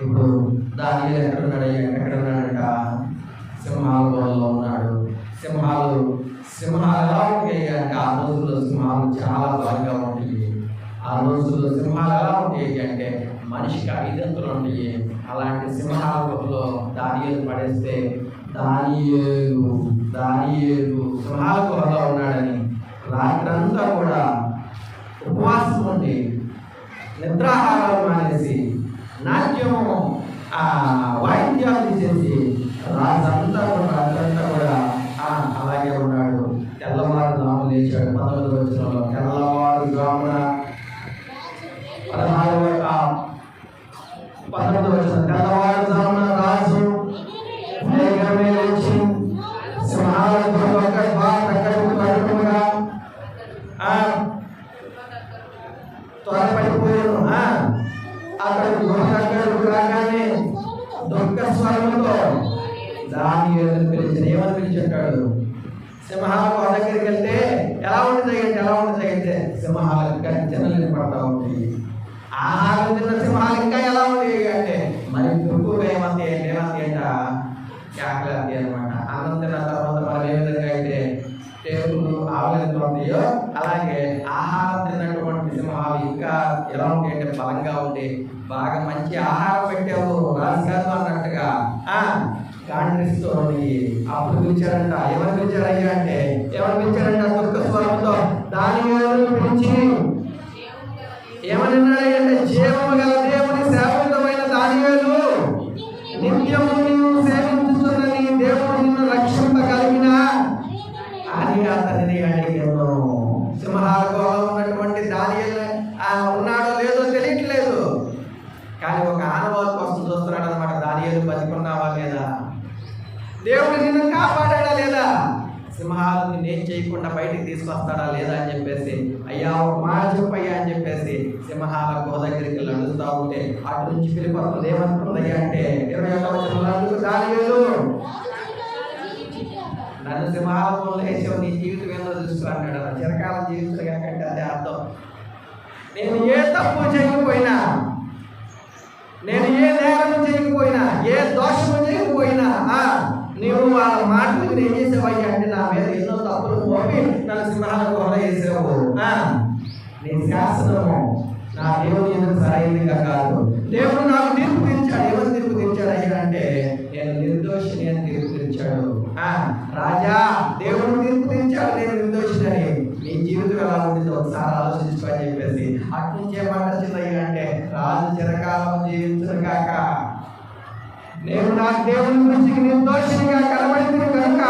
ఇప్పుడు దానియేలు ఎక్కడున్నాడంట? సింహాల గుహలో ఉన్నాడు. సింహాలు ఎలా ఉంటాయి అంటే ఆ రోజుల్లో సింహాలు చాలా బాగా ఉంటాయి. ఆ రోజుల్లో సింహాలు ఎలా ఉంటాయి అంటే మనిషికి 5 అంతులు ఉంటాయి. అలాంటి సింహాల గుహలో దానియేలు పడేస్తే దానియేలు సింహాల గుహలో ఉన్నాడని రాత్రంతా కూడా ఉపవాసం ఉండి నిద్రాహారాలు మానేసి నాట్యము వాయిద్యాలు తీసేసి రాత్రంతా కూడా అలాగే ఉన్నాడు. తెల్లవారుజామున లేచాడు. 19వ వచనంలో తెల్లవారుజామున 19వ వచనం తెల్లవారుజామున రాజు వేగమే లేచి సింహాల గుహలో త్వరపడిపోయాను. అక్కడ గుహ దగ్గరకు రాగానే దుఃఖ స్వరంతో దానియేలును పిలిచి ఏమని పిలిచాడు? సింహాల గుహ దగ్గరికి వెళ్తే ఎలా ఉంటుంది అంటే సింహాల గర్జనలు పడతా ఉంటాయి. ఆహారం తిన్న సింహాలు ఇంకా ఎలా ఉండేవి అంటే మరి ఎక్కువగా ఏమంది అంట కేకలేంది అనమాట. అన్నం తిన్న తర్వాత మనం ఏ విధంగా అయితే టేబుల్ ఆవలింతలు ఉంటాయో అలాగే ఆహారం తిన్నటువంటి సింహాలు ఇంకా ఎలా ఉంటాయి అంటే బలంగా ఉండి బాగా మంచి ఆహారం పెట్టావు రాజుగారు అన్నట్టుగా గాండ్రిస్తూ అప్పుడు పిలిచారంట. ఏమని పిలిచారయ్యా అంటే దుఃఖ స్వరంతో దానియేలును పిలిచి ఏమని అన్నాడంటే జీవము గల దేవుని సేవకుడమైన దానియేలు, నిత్యము నీవు సేవించుతున్న నీ దేవుడు నిన్ను రక్షింపగలిగిన అని అతనిని అడిగాను. సింహాల గుహలో ఉన్నటువంటి దానియేలు ఉన్నాడో లేదో తెలియట్లేదు, కానీ ఒక ఆనవాళ్ళ కోసం చూస్తున్నాడు అనమాట. దానియేలు బతికున్నావా లేదా, దేవుడు నిన్ను కాపాడాడా లేదా, సింహాలు నిన్నేం చేయకుండా బయటికి తీసుకొస్తాడా లేదా అని చెప్పేసి అయ్యా ఒక మాట చెప్పయ్యా అని చెప్పేసి సింహాల గుహ దగ్గరికి నడుస్తూ ఉంటే అటు నుంచి పిలిపడుతుంది. ఏమనుకుందయ్యా అంటే 21వ వచనంలో దానియేలు నన్ను సింహాల గుహలో వేసావు, నీ జీవితం ఏందో చూసుకున్నాడు. చిరకాలం జీవించడం కంటే అదే అర్థం. నేను ఏ తప్పు చేయకపోయినా, నేను ఏ నేరం చేయకపోయినా, ఏ దోషము చేయకపోయినా నీవు వాళ్ళ మాటలకు నేను చేసేవయ్యా అంటే నా మీద ఎన్నో తప్పులు మోపి నన్ను సింహాల గుహలో వేసావు. నీ శాసనము నా దేవుని ఎందుకు సరైనదిగా కాదు. దేవుడు నాకు తీర్పు తీర్చాడు. ఏమని తీర్పు తీర్చాడు అయ్యా అంటే నేను నిర్దోషిని అని తీర్పు తీర్చాడు. రాజా దేవుడు తీర్పు తీర్చాడు నేను నిర్దోషిని. నీ జీవితం ఎలా ఉంటుందో ఒకసారి ఆలోచించుకో అని చెప్పేసి అట్నుంచే మాట వచ్చిందయ్యా అంటే రాజు చిరకాలం జీవించను కాక నేను నా దేవుని దృష్టికి నిర్దోషినిగా కనబడింది కనుక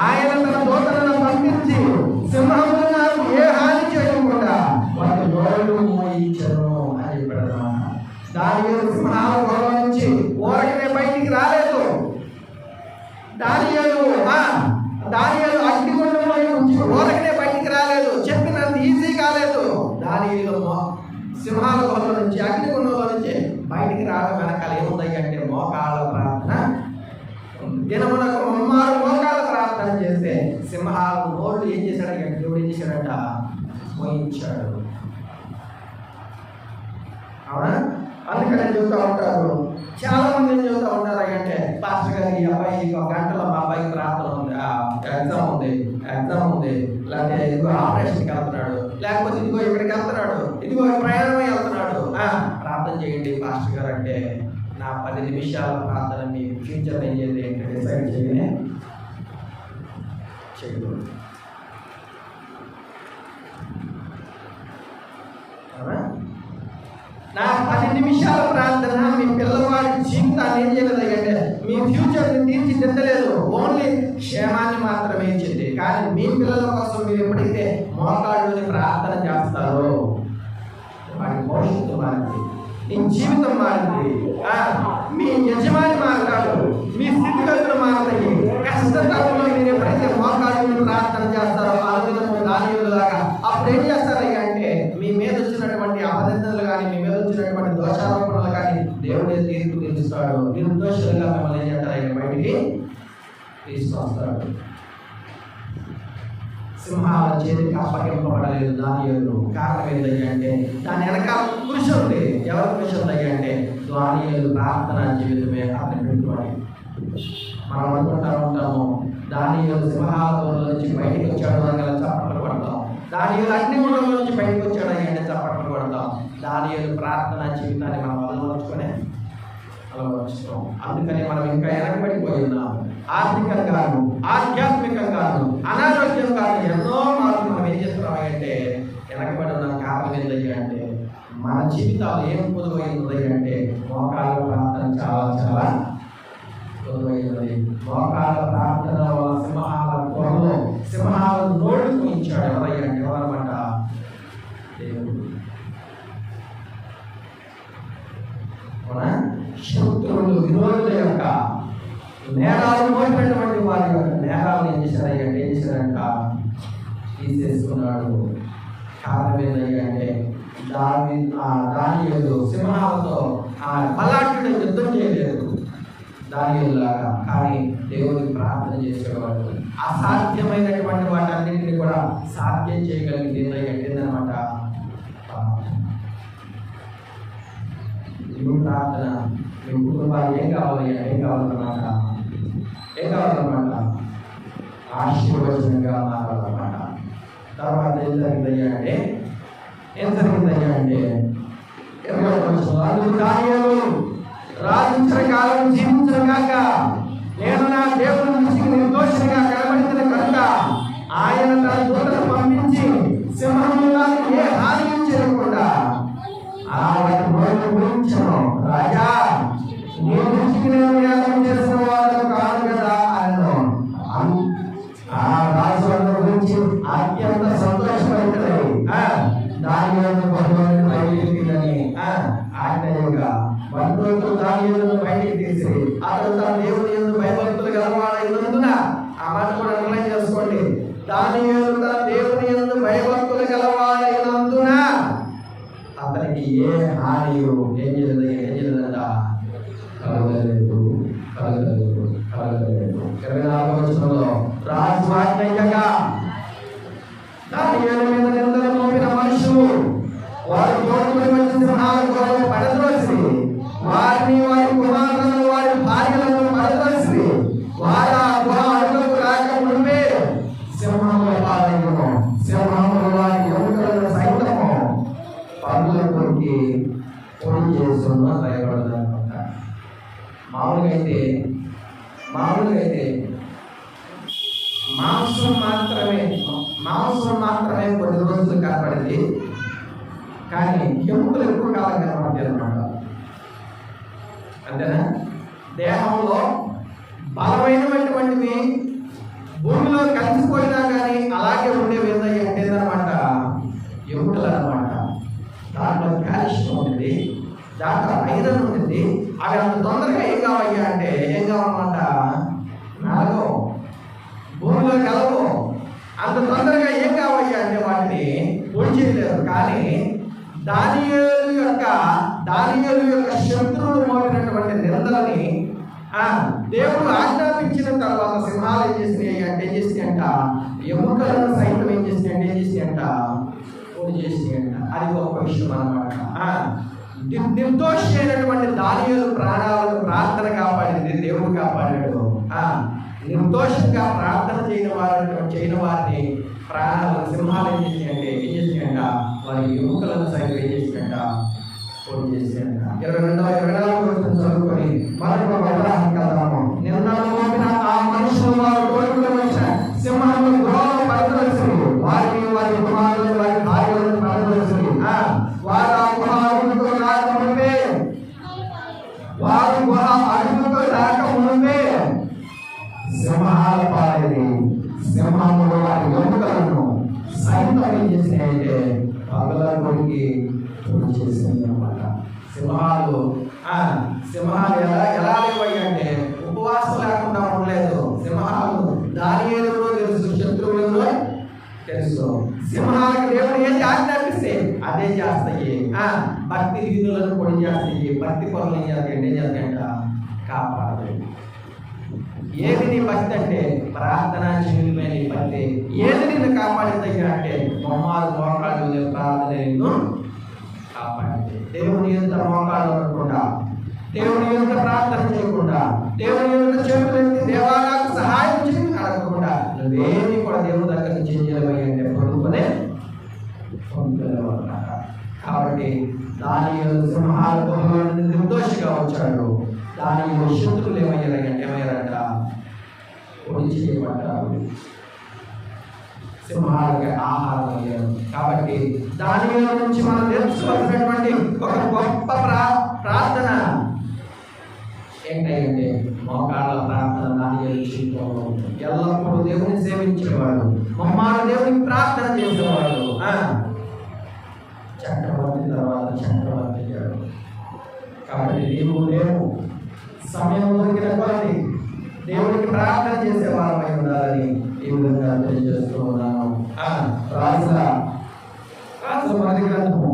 ఆయన తన దూతలను పంపించి సింహములు నాకు ఏ హాని చేయకుండా వాటి నోళ్ళు మోయించను అని చెప్పాడు. దానియేలు సింహాల గుహలో నుంచి ఊరకనే బయటికి రాలేదు. దానియేలు అగ్నిగుండంలో నుంచి ఊరకనే బయటికి రాలేదు. చెప్పినంత ఈజీ కాలేదు. దానియేలు సింహాల గుహలో నుంచి అగ్నిగుండంలో నుంచి బయటికి రావడం వెనకాల ఏముందయ్య అంటే మోకాళ్ళ ప్రార్థన. దినమునకు 3 మోకాళ్ళ ప్రార్థన చేస్తే సింహాల నోళ్ళు ఏం చేశాడు? దేవుడు ఏం చేశాడంట? మోయించాడు. అవునా? అందుకని చెబుతూ ఉంటారు, చాలా మంది ఏం చెబుతూ ఉంటారు అంటే పాస్టర్ గారు ఈ అబ్బాయి 1 గంటలో మా అబ్బాయికి ప్రార్థన ఉంది, ఎగ్జామ్ ఉంది, లేకపోతే ఇదిగో ఆపరేషన్కి వెళ్తున్నాడు, లేకపోతే ఇదిగో ఇక్కడికి వెళ్తున్నాడు, ఇదిగో ప్రయాణమై వెళ్తున్నాడు, ప్రార్థన చేయండి పాస్టర్ గారు అంటే నా 10 నిమిషాల ప్రార్థన మీ ఫ్యూచర్ అయ్యేది ఏంటంటే డిసైడ్ చేయకూడదు. నా 10 నిమిషాల ప్రార్థన మీ పిల్లవాడి జీవితాన్ని ఏం చేయలేదు అంటే మీ ఫ్యూచర్ని తీర్చిదిద్దలేదు, ఓన్లీ క్షేమాన్ని మాత్రమే ఇచ్చింది. కానీ మీ పిల్లల కోసం మీరు ఎప్పుడైతే మోకాళ్ళని ప్రార్థన చేస్తారో వాడి భవిష్యత్తు మారింది, నీ జీవితం మారింది, మీ యజమాని మారుతాడు, మీ స్థితిగతులు మారుతాయి. కష్టతరంలో మీరు ఎప్పుడైతే మోకాళ్ళని ప్రార్థన చేస్తారో ఆ విధంగా దానియేలులాగా అప్పుడు ఏం చేస్తారయ్యా అంటే మీ మీద వచ్చినటువంటి అపనిందలు కానీ మీ మీద వచ్చినటువంటి దోషారోపణలు కానీ దేవుడే తీర్పు తీరుస్తాడు. నిర్దోషులుగా మిమ్మల్ని ఏం చేస్తారయ్యా బయటికి తీసుకొస్తాడు. సింహాల చేతికి అప్పగింపబడలేదు దానియేలు. కారణం ఏంటయ్యా అంటే దాని వెనకాల కృషి ఉంది. ఎవరి కృషి ఉందయ్యా అంటే దానియేలు ప్రార్థన జీవితమే అతని పెట్టుబడి. మనం అనుకుంటా ఉంటాము దానియేలు సింహాల నుంచి బయటికి వచ్చాడు అని చప్పట్లు పడతాం. దానియేలు అగ్నిగుండం నుంచి బయటకు వచ్చాడు అంటే చప్పట్లు కొడతాం. దానియేలు ప్రార్థన జీవితాన్ని మనం అలవర్చుకోం. అందుకని మనం ఇంకా వెనకబడిపోయి ఉన్నాం. ఆర్థికంగాను, ఆధ్యాత్మికంగాను, అనారోగ్యంగాను ఎన్నో మార్పులు మనం ఏం చేస్తున్నాం అంటే వెనకబడి ఉన్న కారణం ఏంటంటే అంటే మన జీవితాలు ఏం పొదువైనది అంటే మోకాళ్ళ ప్రార్థన చాలా చాలా పొదువైనది. మోకాళ్ళ ప్రార్థన వల్ల సింహాల కోరలో సింహాలను నోళ్ళు పోయించాడు. ఎవరన్నమాట? దేవుడు. శత్రువులు, విరోధుల యొక్క నేరాలు మోసినటువంటి వారి యొక్క నేరాలను ఏం చేశారంట తీసేసుకున్నాడు. కారణం ఏంటంటే దానియేలు సింహాలతో బలాఢ్యుడు యుద్ధం చేయలేదు దానియేలులాగా. కానీ దేవుడికి ప్రార్థన చేసేవాడు. అసాధ్యమైనటువంటి వాటన్నింటినీ కూడా సాధ్యం చేయగలిగింది ఏంటన్నమాట? దేవుడు ప్రార్థన. మీ కుటుంబాలు ఏం కావాలన్నమాట? ఆశీర్వచనంగా మారాలన్నమాట. తర్వాత ఏం జరిగిందయ్యా అంటే దానియేలు రాజించిన కాలం జీవించిన కాక నేను నా దేవుని నుంచి నిర్దోషంగా కనబడిన కనుక ఆయన తన దూతను పంపించి సింహములకు ఏ హాని చేయకుండా ఆయన గురించను. రాజా, నీ దృష్టికి నేను యాగం చేసిన వాడు కాదు కదా అన్నాను. ఆ రాజు గురించి అత్యంత సంతోషపడుతుంది. దానియేలు బయటికి ఆజ్ఞగా బంధువులు దానియేలును బయటికి తీసి అతడు తన దేవుని యందు భయభక్తులు గలవాడైనందున, ఆ మాట కూడా నిర్ణయం చేసుకోండి. దానియేలు తన దేవుని యందు భయభక్తులు గలవాడైనందున అతనికి ఏ హానియు ఏం చేయలేదంట కలగలేదు. 24వ వచనంలో రాజు ఆజ్ఞగా దానియేలు మీద నిందలు మోపిన మనుషులు వారి తోడుకుని వచ్చిన సింహాల గోడలు పడద్రోసి వారిని, వారి కుమారులను, వారి భార్యలను పడద్రోసి వారి ఆ గుహ అడుగులకు రాక మునిపే సింహముల పాలయ్యను. సింహములు వారి ఎముకలను సైతము పనుల కొరికి పొడి చేస్తున్న భయపడదనుకుంట. మామూలుగా అయితే మాంసం మాత్రమే కొన్ని రోజులు కనపడింది. కానీ ఎముకలు ఎక్కువ కాలం కనపడతాయి అన్నమాట. అంతేనా? దేహంలో బలమైనటువంటివి భూమిలో కలిసిపోయినా కానీ అలాగే ఉండేవి ఏంటన్నమాట? ఎముకలు అన్నమాట. దాంట్లో కాల్షియం ఉంటుంది, దాంట్లో ఐరన్ ఉంటుంది. అవి అంత తొందరగా ఏం కావయ్యా అంటే ఏం కావాలన్నమాట? నలగో, భూమిలో కలవు. అంత తొందరగా ఏం కావయ్యా అంటే వాటిని పొడి చేయలేరు. కానీ దానియేలు యొక్క శత్రువులు మోపినటువంటి నిందలని దేవుడు ఆజ్ఞాపించిన తర్వాత సింహాలు ఏం చేసినాయంట ఎముకలను సైతం ఏం చేసినాయంట పొడి చేసినాయంట. అది గొప్ప విషయం అన్నమాట. నిర్దోషి అయినటువంటి దానియేలు ప్రాణాలను ప్రార్థన కాపాడింది, దేవుడు కాపాడాడు. నిర్దోషంగా ప్రార్థన చేయని వారిని ప్రాణాలను సింహాలు ఏం చేసినాయంట వారి ఎముకలను సైతం ఏం చేసినాయంట పొడి చేసినాయంట. 22-24 చదువుకొని మరొక ఉదాహరణ కదాము. నిన్న మోపిన ఆ మనుషులు వారు తోడుకుని వచ్చిన సింహములు గృహంలో పడదలసి వారిని, వారి కుమారులను, వారి భార్యలను పడదలసి వారు ఆ గుహ అడుగుతో రాకముందే సింహాల పాలైంది. సింహములు వారి ఎముకలను సైతం ఏం చేసినాయంటే పగల కొరికి పొడి చేసింది అన్నమాట. సింహాలు ఎలా లేవయ్యంటే ఉపవాసం లేకుండా ఉండలేదు. సింహాలు దానియేలులో తెలుసు, శత్రువులలో తెలుసు. సింహాలకు దేవుడు ఏం ఆజ్ఞాపిస్తే అదే చేస్తాయి. భక్తి విధులను పొడి చేస్తాయి. భక్తి పనులు ఏం చేస్తాయంట? కాపాడు. ఏది నీ భక్తి అంటే ప్రార్థనా జీవితమే నీ భక్తి. ఏది నిన్ను కాపాడుతాయి అంటే మోకాళ్ళు ప్రార్థన నిన్ను కాపాడితే. దేవుని యొక్క మోకాళ్ళు అనకుండా, దేవుని యొక్క ప్రార్థన చేయకుండా, దేవుని యొక్క చేతులెత్తి దేవా నాకు సహాయం చేసి అడగకుండా నువ్వేమి కూడా దేవుని దగ్గర నుంచి ఏం చేయలేవయ్యా అంటే పొందుకునే కాబట్టి దానియేలు సింహాల గుహలో నిర్దోషిగా వచ్చాడు. దానియేలు శత్రువులు ఏమయ్యారంట పొడి చేయబడ్డారు, సింహాలకి ఆహారం అయ్యారు. కాబట్టి దానియేలు నుంచి మనం నేర్చుకోవాల్సినటువంటి ఒక గొప్ప ప్రార్థన ఏంటంటే మోకాళ్ళ ప్రార్థన. దానియేలు జీవితంలో ఎల్లప్పుడూ దేవుని సేవించేవాడు, మమ్మారు దేవునికి ప్రార్థన చేసేవాడు. చక్రవర్తి తర్వాత చక్రవర్తి అయ్యాడు. కాబట్టి లేవు సమయం దొరికిన కొలది దేవునికి ప్రార్థన చేసేవారమై ఉండాలని ఈ విధంగా తెలియజేస్తూ ఉన్నాను. రాజుల మొదటి గ్రంథము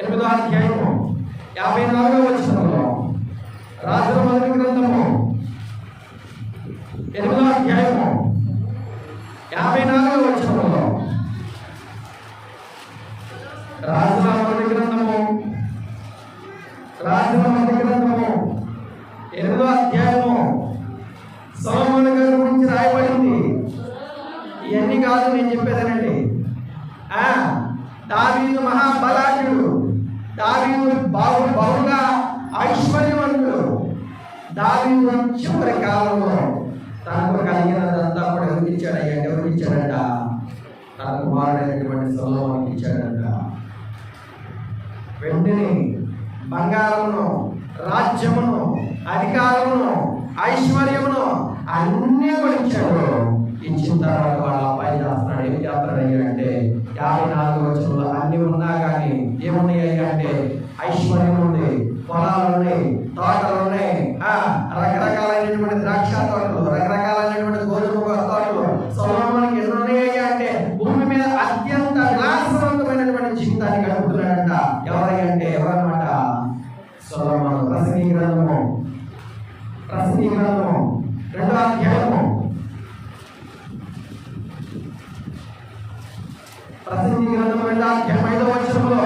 8వ అధ్యాయము 54వ వచనంలో, రాజుల మొదటి గ్రంథము 8వ అధ్యాయము 54వ వచనంలో, రాజుల మొదటి గ్రంథము 8వ అధ్యాయము సొలొమోను గారి గురించి రాయబడింది. ఇవన్నీ కాదు నేను చెప్పేదనండి. దావీదు మహాబలాఢ్యుడు, దావీదు బహుగా ఐశ్వర్యవంతుడు. దావీదు చివరి కాలంలో తనకు కలిగినదంతా కూడా ఎవరికిచ్చాడంట? తన కుమారుడైనటువంటి సొలొమోనుకి ఇచ్చాడంట. వెంటనే బంగారమును, రాజ్యమును, అధికారమును, ఐశ్వర్యమును అన్నీ కూడా ఇచ్చాడు. ఇచ్చిన తర్వాత వాళ్ళ అబ్బాయి చేస్తున్నాడు. ఏం చేస్తాడు అంటే 54వ వచనంలో అన్ని ఉన్నా కానీ ఏమున్నాయి అంటే ఐశ్వర్యం ఉంది, పొలాలు ఉన్నాయి, తోటలు ఉన్నాయి, రకరకాలైనటువంటి ద్రాక్ష తోటలు, రకరకాలైనటువంటి గోధుమ తోటలు. సొలొమోనుకి ఎన్ని ఉన్నాయి అంటే భూమి మీద అత్యంత విలాసవంతమైనటువంటి జీవితాన్ని గడుపుతున్నాడంట. ఎవరన్నమాట? సొలొమోను. ప్రసంగి గ్రంథము 2వ అధ్యాయము, ప్రసంగి గ్రంథము 2వ అధ్యాయం 5వ వచనంలో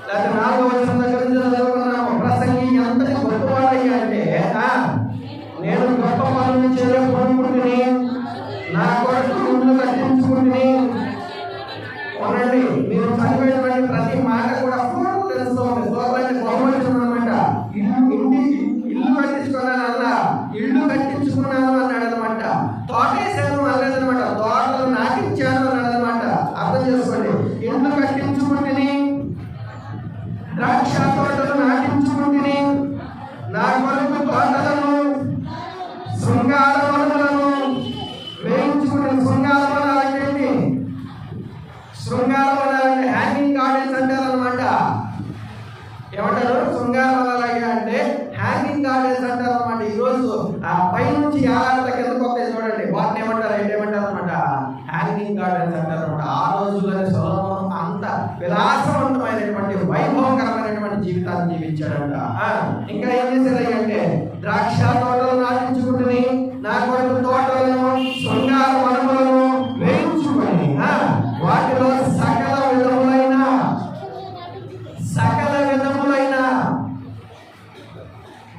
లేదా 4వ వచనం దగ్గర నుంచి చదువుకున్నాము. ప్రసంగి ఎంతటి గొప్పవాడయ్యా అంటే, నేను గొప్ప పనులు చేయకుంటుని, నా కొరకు ఇల్లు కట్టించుకుంటుని. అవునండి, మీరు చదివేటువంటి ప్రతి మాట కూడా తెలుస్తుంది. బహుమతిస్తున్నాను అనమాట. ఇల్లు కట్టించుకున్నానన్నా, ఇల్లు కట్టించుకున్నాను అన్నాడు అనమాట. తోటేశాను అనలేదనమాట, తోటలు నాటించాను అన్నాడు అనమాట. అర్థం చేసుకోండి. ఇల్లు కట్టించుకుంటుని, ద్రాక్ష తోటలు నాటించుకుంటుని, నా కొరకు తోటలను, శృంగార వనములను వేయించుకుని. శృంగార వనాలంటే శృంగార వనాలంటే హ్యాంగింగ్ గార్డెన్స్ అంటారు అనమాట. ఏమంటారు? శృంగార వనాలు అంటే హ్యాంగింగ్ గార్డెన్స్ అంటారు అనమాట. ఈరోజు ఆ పైనుంచి ఏడాది కిందకు వస్తాయి చూడండి, వాటిని ఏమంటారు అనమాట? హ్యాంగింగ్ గార్డెన్స్ అంటారు అనమాట. ఆ రోజుల్లోనే సొలొమోను అంత విలాసవంతమైనటువంటి వైభవకరమైనటువంటి జీవితాన్ని జీవించాడంట. ఇంకా ఏం చేశారు అంటే ద్రాక్ష తోటలు నాటించుకుంటుని, నా కొరకు తోటలను, శృంగార వనములను వేయించుకొని, వాటిలో సకల విధములైన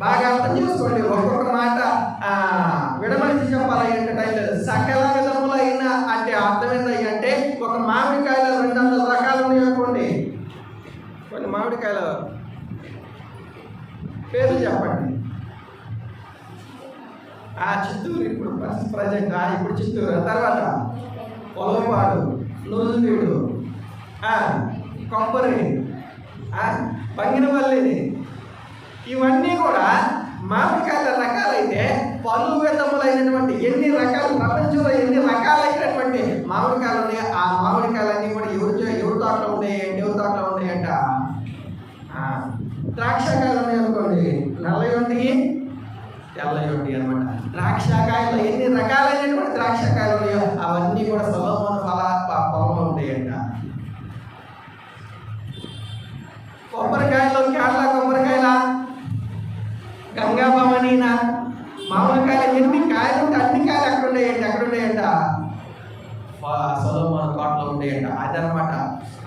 బాగా అర్థం చేసుకోండి. ఒక్కొక్క మాట విడమలిచి చెప్పాలి అంటే టైం లేదు. సకల విధములైన అంటే అర్థం ఏంటంటే ఒక మామిడికాయలు 200 రకాలు ఉన్నాయనుకోండి. కొన్ని మామిడికాయలు పేర్లు చెప్పండి. చిత్తూరు ఇప్పుడు ప్రజెంట్, ఇప్పుడు చిత్తూరు, తర్వాత పొలంపాడు, నూజివీడు, కొబ్బరి, బంగినపల్లి, ఇవన్నీ కూడా మామిడికాయల రకాలైతే పలు విధములైనటువంటి ఎన్ని రకాలు, ప్రపంచంలో ఎన్ని రకాలైనటువంటి మామిడికాయలు ఉన్నాయి. ఆ మామిడికాయలన్నీ కూడా ఎవరి తోటలో ఉన్నాయంట. ద్రాక్షకాయలు ఉన్నాయి అనుకోండి, నల్లయుండి, తెల్లయుండి అనమాట. ద్రాక్షకాయలు ఎన్ని రకాలైనటువంటి ద్రాక్షకాయలు ఉన్నాయో అవన్నీ కూడా సొలొమోను పొలంలో ఉంటాయంట. కొబ్బరికాయలు, కేరళ కొబ్బరికాయల, గంగాభవనీన, మామిడికాయలు ఎన్ని కాయలు ఉంటే అన్ని కాయలు ఎక్కడ ఉన్నాయంట? సొలొమోను తోటలో ఉండేయంట. అదనమాట.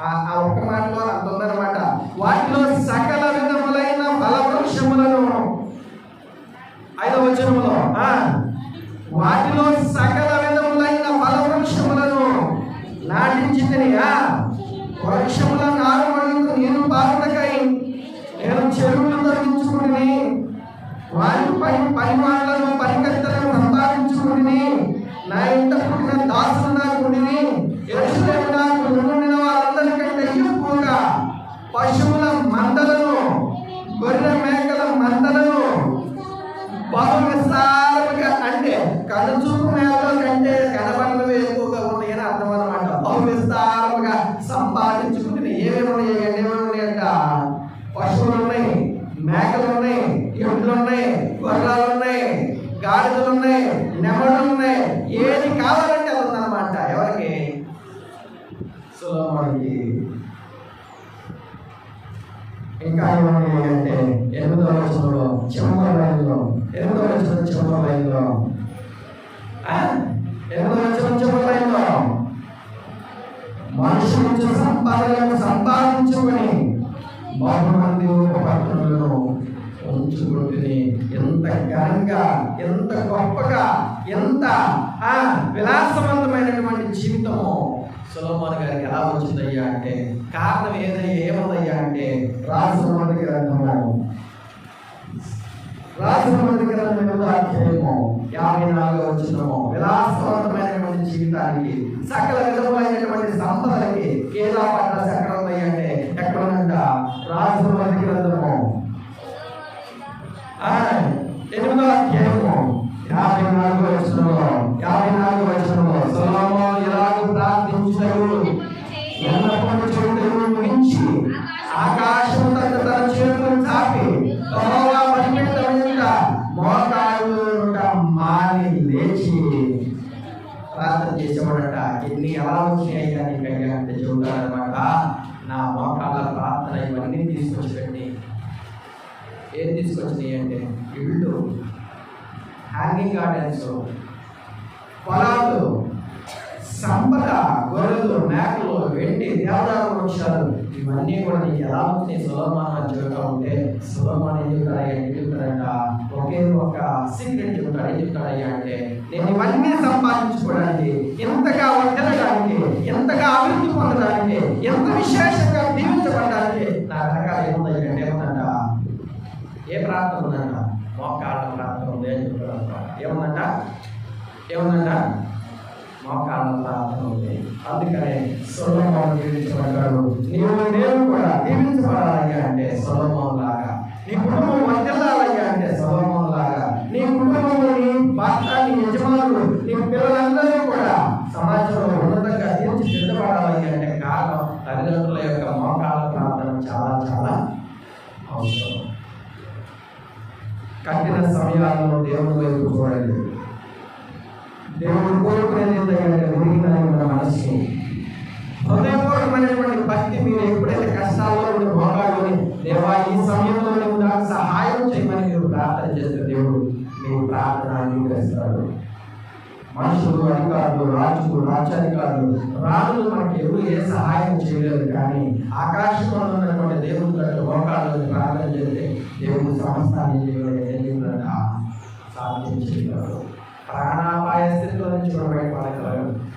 ఆ ఒక్క మాటలో అంత ఉందనమాట. వాటిలో సకల విధములైన ఫలవృక్షములను, 5వ వచనములో, వాటిలో సకల విధములైన ఫలవృక్షములను నాటించితిని. వారి పని వాళ్ళను పరికర్తలను సంపాదించుకుని నా ఇంట పుట్టిన దాసులు నాకు యెరూషలేము నాకు ఉండిన వారందరికంటే ఎక్కువగా పశువుల మందలను గొర్రె మేకల మందలను బహు విస్తారముగా, అంటే కనుచూపు మేకల కంటే కనబడినవి ఎక్కువగా ఉన్నాయని అర్థం అన్నమాట. బహు విస్తారముగా సంపాదించుకుంటే ఏమేమి ఉన్నాయంట? పశువులు ఉన్నాయి, మేకలు ఉన్నాయి, ఎడ్లు ఉన్నాయి, గొర్రెలు ఉన్నాయి, గాడిదలు ఉన్నాయి, నెమళ్ళు ఉన్నాయి. ఏది కావాలంటే అది ఉందన్నమాట. ఎవరికి? సొలొమోనుకి. ఇంకా ఏమన్నాయి అంటే 8వ వచనంలో చివరి లైన్లో 8వ వచనం చివరి లైన్లో మనుషుల నుంచి సంపాదనలను సంపాదించుకొని బహుమంది ఉపపత్రులను ఉంచుకుంటుని ఎంత ఘనంగా, ఎంత గొప్పగా, ఎంత విలాసవంతమైనటువంటి జీవితము సొలొమోను గారికి ఎలా వచ్చిందయ్యా అంటే కారణం ఏముందయ్యా అంటే రాజుల మొదటి గ్రంథము 8వ అధ్యాయము 54వ వచనము విలాసవంతమైనటువంటి జీవితానికి, సకల విధములైనటువంటి సంపదలకి కేలా పట్ల ఎక్కడ ఉందయ్యా అంటే ఎక్కడ ఉందంట? రాజుల మొదటి గ్రంథము 8వ అధ్యాయము 54వ వచనంలో సొలొమోను ఇలాగూ ప్రార్థించుటకు ఎన్నపటి చోటును ముగించి ఆకాశము తన చేతులను చాపి యెహోవా బలిపీఠం మీద మోకాళ్ళుట మాని లేచి ప్రార్థన చేసేవాడట. ఎలా వచ్చినాయి కానీ అంటే చెబుతాడనమాట, నా మోకాళ్ళ ప్రార్థన ఇవన్నీ తీసుకొచ్చిపెట్టి. ఏం తీసుకొచ్చినాయి అంటే ఇళ్ళు, హ్యాంగింగ్ గార్డెన్స్, పొలాలు, సంపద, గొర్రెలు, మేకలు, వెండి, దేవదారు వృక్షాలు, ఇవన్నీ కూడా నీకు ఎలా వచ్చినాయి సొలొమోను అని చెబుతా ఉంటే సొలొమోను ఏం చెబుతాడంట? ఒకే ఒక సీక్రెట్ చెబుతాడు. ఏం చెప్తాడయ్యా అంటే నేను ఇవన్నీ సంపాదించుకోవడానికి, ఎంతగా వండడానికి, ఎంతగా అభివృద్ధి పొందడానికి, ఎంత విశేషంగా దీవించబడడానికి నా రకాల ఏముందయ్యా అంటే ఏముందంట? ఏ ప్రార్థన ఉందంట? మోకాళ్ళ ప్రార్థన ఉంది అని చెప్తాడు. ఏముందంట? మోకాళ్ళ ప్రార్థన ఉంది. అందుకనే సొలొమోను దీవించబడ్డాడు. నేను కూడా దీవించబడాలయ్యా అంటే సొలొమోను లాగా, నీ కుటుంబం వర్ధిల్లాలయ్యా అంటే సొలొమోను లాగా, నీ కుటుంబంలోని భర్త, నీ యజమానులు, నీ పిల్లలందరూ కూడా సమాజంలో ఉన్నతంగా తీర్చిదిద్దబడాలయ్యా అంటే కారణం తల్లిదండ్రుల యొక్క మోకాళ్ళ ప్రార్థన చాలా చాలా అవసరం. కఠిన సమయాల్లో దేవుని వైపు చూడండి. దేవుడు కోరుకునేది ఏంటంటే విరిగిన మన మనస్సు, హృదయపూర్వకమైనటువంటి భక్తి. మీరు ఎప్పుడైతే కష్టాల్లో ఉండి మోకాళ్ళని దేవా ఈ సమయంలో నువ్వు నాకు సహాయం చేయమని మీరు ప్రార్థన చేస్తే దేవుడు మీ ప్రార్థన అంగీకరిస్తాడు. మనుషులు, అధికారులు, రాజులు, రాజ్యాధికారులు, రాజులు మనకి ఎవరు ఏ సహాయం చేయలేదు. కానీ ఆకాశంలో ఉన్నటువంటి దేవుని తట్టు మోకాళ్ళని ప్రార్థన చేస్తే దేవుడు సమస్తాన్ని సాధ్యం చేయగలరు. ప్రాణాపాయ స్థితిలో నుంచి కూడా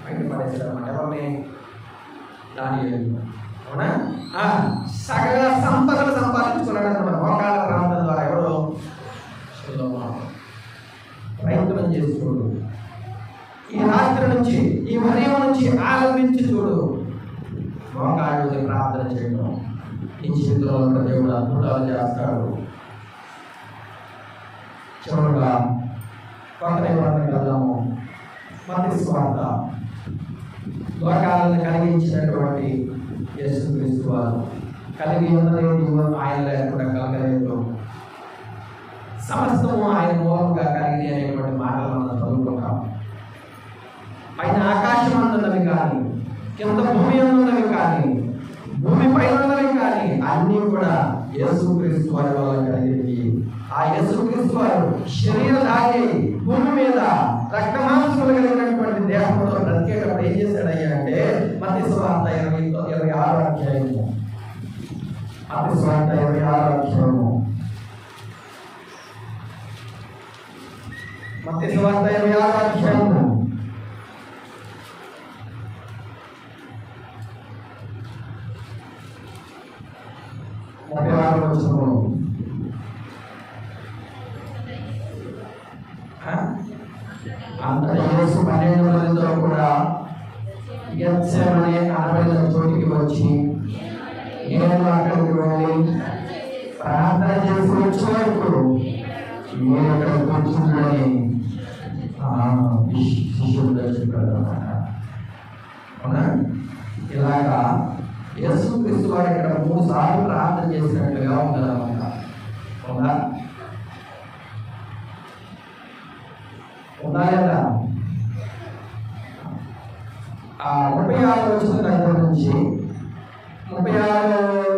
బయటపడేసారన్నమాట. ఎవరిని? దానియేలు. అవునా? సకల సంపదలు సంపాదించుకున్నాడు అన్నమాట మోకాళ్ళ ప్రార్థన ద్వారా. ఎవరు? సొలొమోను. ప్రయత్నం చేసి చూడు. ఈ రాత్రి నుంచి, ఈ ఉదయం నుంచి ఆరంభించి చూడు. మోకాళ్ళని ప్రార్థన చేయడం ఈ జీవితంలో ఉన్న దేవుడు అద్భుతాలు చేస్తాడు. చివరగా కొత్త నిబంధనకి వెళ్దాము. మత్తయి సువార్త. లోకాలను కలిగించినటువంటి యేసుక్రీస్తు వారు కలిగి ఉన్నది ఆయన లేకుండా కలగలేదు. సమస్తము ఆయన మూలంగా కలిగి అనేటువంటి మాటలు మనం చదువుకుంటాం. పైన ఆకాశం అందున్నవి కానీ, కింద భూమి అందున్నవి కానీ, భూమి పైన ఉన్నవి కానీ అన్నీ కూడా యేసుక్రీస్తు వారి వల్ల కలిగింది. ఆ యేసుక్రీస్తు వారు శరీరధారి భూమి మీద రక్తమాంసములు కలిగినటువంటి దేహంతో బ్రతికేటప్పుడు ఏం చేశాడయ్యా అంటే మత్తయి సువార్త 26వ అధ్యాయము. మత్తయి సువార్త 26వ అధ్యాయము. మత్తయి సువార్త 26వ అధ్యాయము 36వ వచనము. గెత్సేమనే అనబడిన చోటికి వచ్చి నేను అక్కడికి వెళ్ళి ప్రార్థన చేసి వచ్చే వరకు నేను అక్కడ కూర్చున్నానని శిష్యుడు చెప్పాడు అన్నమాట. అవునా? ఇలాగా యేసుక్రీస్తు వారు ఇక్కడ 3 సార్లు ప్రార్థన చేసినట్లుగా ఉందన్నమాట. అవునా? ఉందా లేదా? 36 వచ్చిన దగ్గర నుంచి 36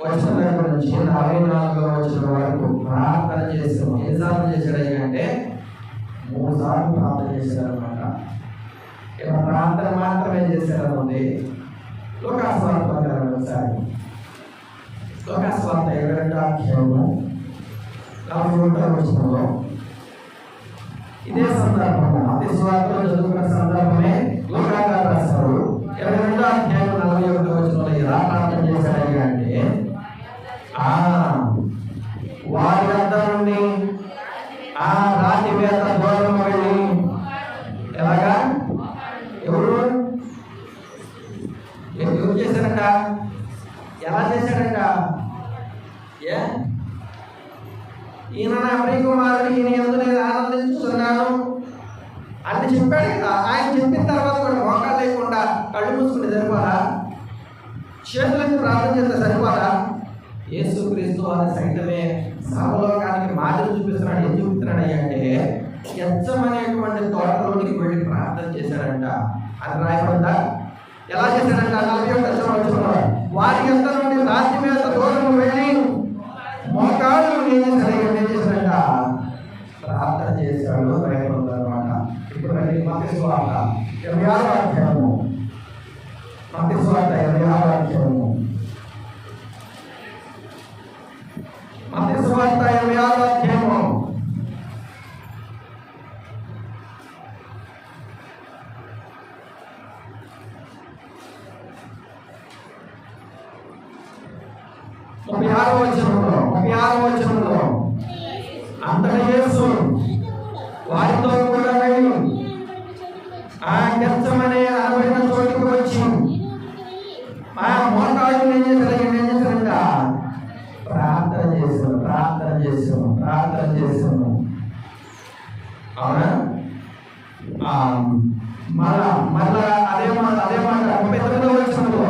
వచ్చిన దగ్గర నుంచి 44 వచ్చిన వరకు ప్రార్థన చేసాము. ఎన్నిసార్లు చేశాడు అంటే 3 సార్లు ప్రార్థన చేశాడు అనమాట. ఇలా ప్రార్థన మాత్రమే చేశారు ఉంది. లోకాస్వార్త ఒకసారి లోకాస్వార్త 22వ అధ్యాయము 41వ వచనంలో ఇదే సందర్భంలో మత్తయి సువార్తలో చదువుకున్న సందర్భమే లోకాగారు రాస్తారు. 22వ అధ్యాయం 41వ వచనంలో ఎలా ప్రార్థన చేశాడు అంటే వారి వద్ద నుండి రాతి వేత దూరం వెళ్ళి ఎలాగా ఎవరు చేశారంట? ఎలా చేశాడంట? ఈయన నా ప్రియకుమారుడు, ఈయన యందు నేను ఆనందించుతున్నాను అని చెప్పాడు కదా. ఆయన చెప్పిన తర్వాత కూడా మోకాలు లేకుండా కళ్ళు మూసుకుంటే సరిపోదా? చేతులకి ప్రార్థన చేస్తే సరిపోదా? యేసుక్రీస్తు వారి సైతమే సర్వలోకానికి మాదిరి చూపిస్తున్నాడు. ఏం చూపిస్తున్నాడు అంటే ఎచ్చమనేటువంటి తోటలోనికి వెళ్ళి ప్రార్థన చేశాడంట. అది రాయబడిందా? ఎలా చేశాడంట? 41వ వచనంలో వారి ఎంత నుండి రాతి మీద దూరం వెళ్ళి మోకాళ్ళు ఏం చేశాడంట? ప్రార్థన చేశాడు. రాయబడింది అనమాట. ఇప్పుడు మత్తయి సువార్త 26వ అధ్యాయము మత్తయి సువార్త 26వ అధ్యాయము మత్తయి సువార్త 26వ అధ్యాయము 36వ వచనంలో అంతటా యేసు వారితో కూడా వెళ్ళి గెత్సేమనే అనబడిన చోటికి వచ్చి మోకాళ్ళు ఏం చేశారంట? ప్రార్థన చేశాము. అవునా? మళ్ళా అదే మాట 39వ వచనంలో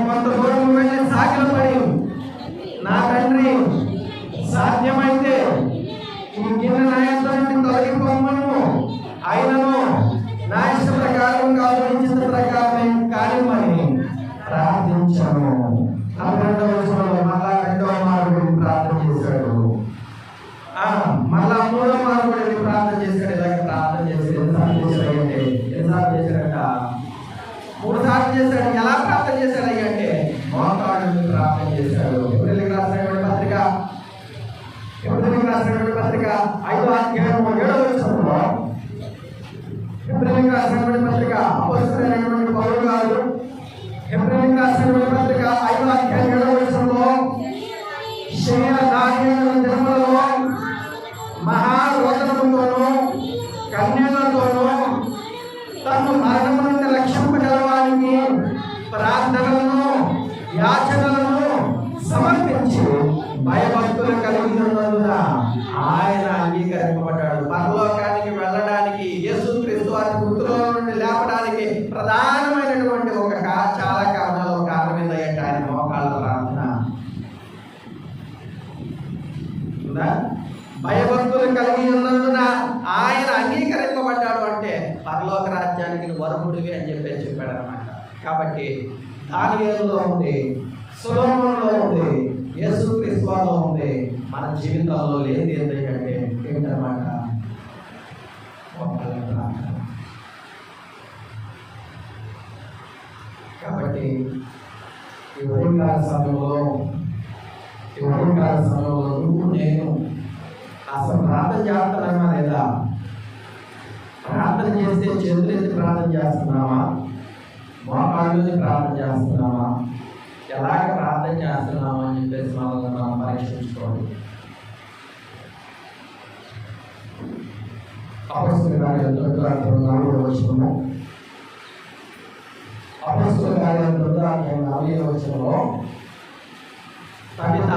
కొంత దూరం వెళ్ళి సాగిలపడి నా తండ్రి సాధ్యమైతే ఈ గిన్నె నా యొద్ద నుండి తొలగిపోమను, అయినను నా ఇష్ట ప్రకారం కాదు నీ చిత్త ప్రకారమే కానివ్వమని ప్రార్థించాను. 42వ వచనంలో మళ్ళా 2వ మారు ప్రార్థన చేశాడు. మళ్ళా 3వ మారు కూడా ప్రార్థన చేశాడు. ఇలాగ ప్రార్థన చేసి ఎన్నిసార్లు చేశాడంటే 3 సార్లు చేశాడు. ఎలా ప్రార్థన చేశాడు అంటే మోకాళ్ళు ప్రార్థన చేశాడు. ఎబ్రీయులకు రాసినటువంటి పత్రిక 5వ అధ్యాయం 7వ వచనంలో ఎబ్రీయులకు రాసినటువంటి పత్రిక అపోస్తలుడైనటువంటి పౌలు గారు ఎబ్రీయులకు రాసినటువంటి పత్రిక 5వ అధ్యాయం 7వ వచనంలో శరీర దాహ్యమైన దినములలో మహారోదనముతోనూ కన్యలతోనూ తను మరణము నుండి రక్షింపగలవానికి ప్రార్థనలను యాచనలను సమర్పించి భయభక్తులు కలిగి ఉన్నందున ఆయన అంగీకరింపబడ్డాడు. పరలోకానికి వెళ్ళడానికి యేసుక్రీస్తు వారి మృతుల నుండి లేపడానికి ప్రధానమైనటువంటి చాలా కారణాలు కారణం ఏంటంటే ఆయన మోకాళ్ళ ప్రార్థన. భయభక్తులు కలిగి ఉన్నందున ఆయన అంగీకరింపబడ్డాడు అంటే పరలోక రాజ్యానికి వరముడివి అని చెప్పాడు అనమాట. కాబట్టి దానియేలులో ఉంది, సొలొమోనులో ఉంది, యేసుక్రీస్తులో ఉంది. మన జీవితంలో లేని ఏంటంటే ఏంటన్నమాట? కాబట్టి ఈ ఉదయకాల సమయంలో నువ్వు నేను అసలు ప్రార్థన చేస్తున్నామా లేదా? ప్రార్థన చేస్తే చేతులెత్తి ప్రార్థన చేస్తున్నామా? మోకాళ్ళని ప్రార్థన చేస్తున్నామా? ఎలాగ ప్రార్థన చేస్తున్నామా అని చెప్పేసి మనం పరీక్షించుకోవాలి. అపొస్తలుల కార్యాలు 9వ వచనము. అపొస్తలుల కార్యాలు 9వ వచనంలో తబిత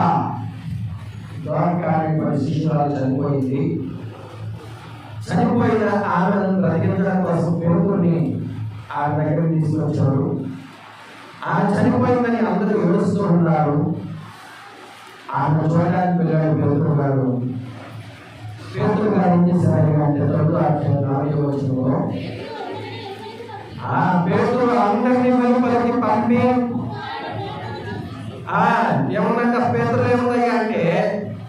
ద్వారకాని శిష్యురాలు చనిపోయింది. చనిపోయిన ఆమెను బ్రతికించడం కోసం పేతురుని ఆమె దగ్గరికి తీసుకొచ్చారు. ఆమె చనిపోయిందని అందరూ ఏడుస్తూ ఉన్నారు. ఆమె చూడడానికి వెళ్ళాడు పేతురు గారు. పేతురు గారు ఏం చేశారు అంటే 9వ వచనంలో పేతురు అందరినీ వెలుపలికి పంపి ఏమన్నంట పేతురు ఏమున్నాయి అంటే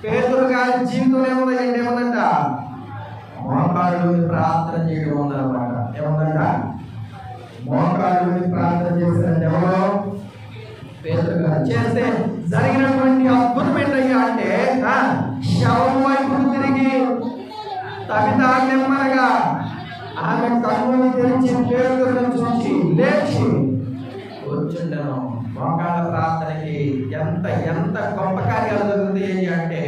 పేతురు గారి జీవితం ఏమున్నాయంటే ఏమన్నంట మోకాళ్ళు ప్రార్థన చేయడం ఉందన్నమాట. ఏమన్నంట మోకాళ్ళు ప్రార్థన చేశారంటే ఎవరో పేతురు గారు చేస్తే జరిగినటువంటి అద్భుతం ఏంటయ్యా అంటే శవం వైపు తిరిగి తబిత నెమ్మదిగా ఆమె కన్నులు తెరిచి పేతురును చూసి లేచి కూర్చుండెను. మోకాళ్ళ ప్రార్థనకి ఎంత ఎంత గొప్ప కార్యాలు జరుగుతాయి అంటే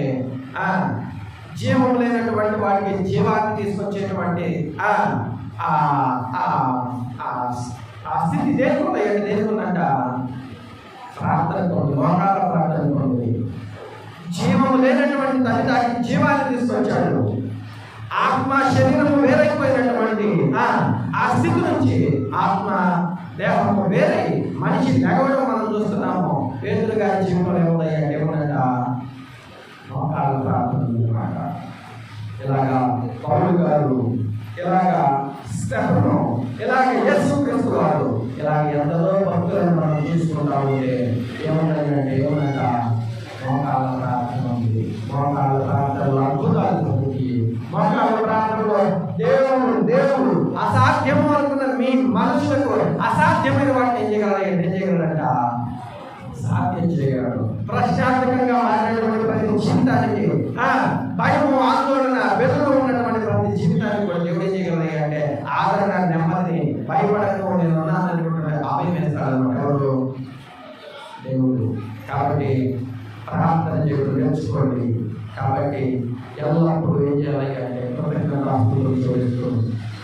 జీవం లేనటువంటి వాటికి జీవాన్ని తీసుకొచ్చేటువంటి ఆ స్థితి దేనికుందంటే దేనికుందంట ప్రార్థనకు ఉంది. మోకాళ్ళ ప్రార్థనకు ఉంది. జీవము లేనటువంటి తల్లిదానికి జీవాన్ని తీసుకొచ్చాడు. ఆత్మ శరీరము వేరైపోయినటువంటి ఆ స్థితి నుంచి ఆత్మ దేహము వేరై మనిషి లేవడం మనం చూస్తున్నాము. పేతురు గారి జీవితంలో ఏముందంటే ఏమన్నట మోకాళ్ళ ప్రార్థన అన్నమాట. ఇలాగా పౌలు గారు, ఇలాగా స్టెఫను, ఇలాగ యేసుక్రీస్తు వారు, ఇలాగ ఎందరో భక్తులను మనం చూసుకుంటా ఉంటే ఏముందంటే ఏమన్నట మోకాళ్ళ ప్రార్థన ఉంది. మోకాళ్ళ ప్రార్థనలో అద్భుతాలు జరుగుతాయి. మోకాళ్ళ ప్రార్థనలో దేవుడు అసాధ్యము అనుకున్న మీ మనుషులకు అసాధ్యమైన వాటిని ఏం చేయగలడంట సాధ్యం చేయగలడు. ప్రశాంతంగా మాట్లాడేటువంటి ప్రతి జీవితానికి భయము, ఆందోళన, బెదురు ఉన్నటువంటి ప్రతి జీవితానికి కూడా దేవుడు ఏం చేయగలడు అంటే ఆదరణ, నెమ్మదిని, భయపడకు నేను ఉన్నాననేటువంటి అభయం వేస్తాడన్నమాట. ఎవరు? దేవుడు. కాబట్టి ప్రార్థన చేయడం నేర్చుకోండి. కాబట్టి ఎల్లప్పుడూ ఏం చేయాలి అంటే కృతజ్ఞతాస్తుతులు చెల్లిస్తూ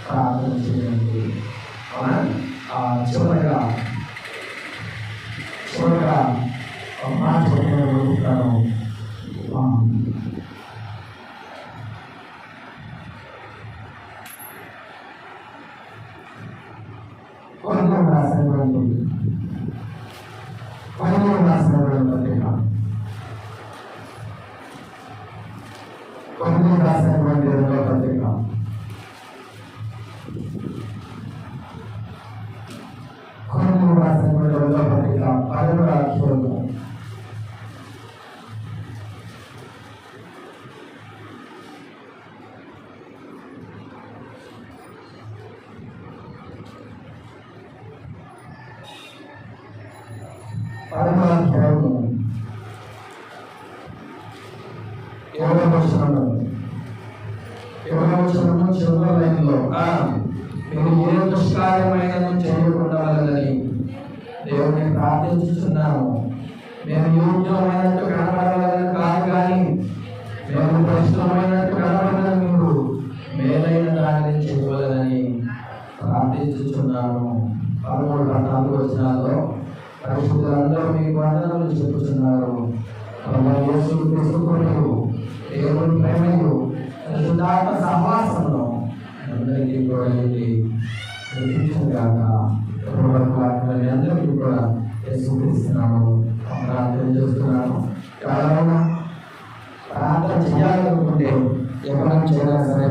ప్రార్థన చేయండి. అవునా? చివరగా ఒక మాట చెప్తాను. రాసినటువంటి రెండవ పత్రిక రాసినటువంటి 2వ పత్రిక 10వ అధ్యాయము 7వ వచనము చివరి లైన్లో మీరు ఏ దుష్కార్యమైనను చేయకుండా ఉండాలని దేవుని ప్రార్థించుచున్నాము. మేము యోగ్యమైనట్టు కనబడాలని కాదు, కానీ మేము ప్రశ్నమైనట్టు కనబడాలని మీరు మేలైన దానిని చేయవలనని ప్రార్థించుచున్నాము. 13-14 వచనాల్లో పరిశుద్ధులందరూ మీకు వందనములు చెప్పుచున్నారు. యేసు క్రీస్తు కృపయు, దేవుని ప్రేమయు, పరిశుద్ధాత్మ సహవాసంలో అందరికీ కూడా అందరికీ కూడా యేసుక్రీస్తున్నాము ప్రార్థన చేస్తున్నాను. ఎవరైనా ప్రార్థన చేయాలనుకుంటే ఎవరైనా చేయాలి సరే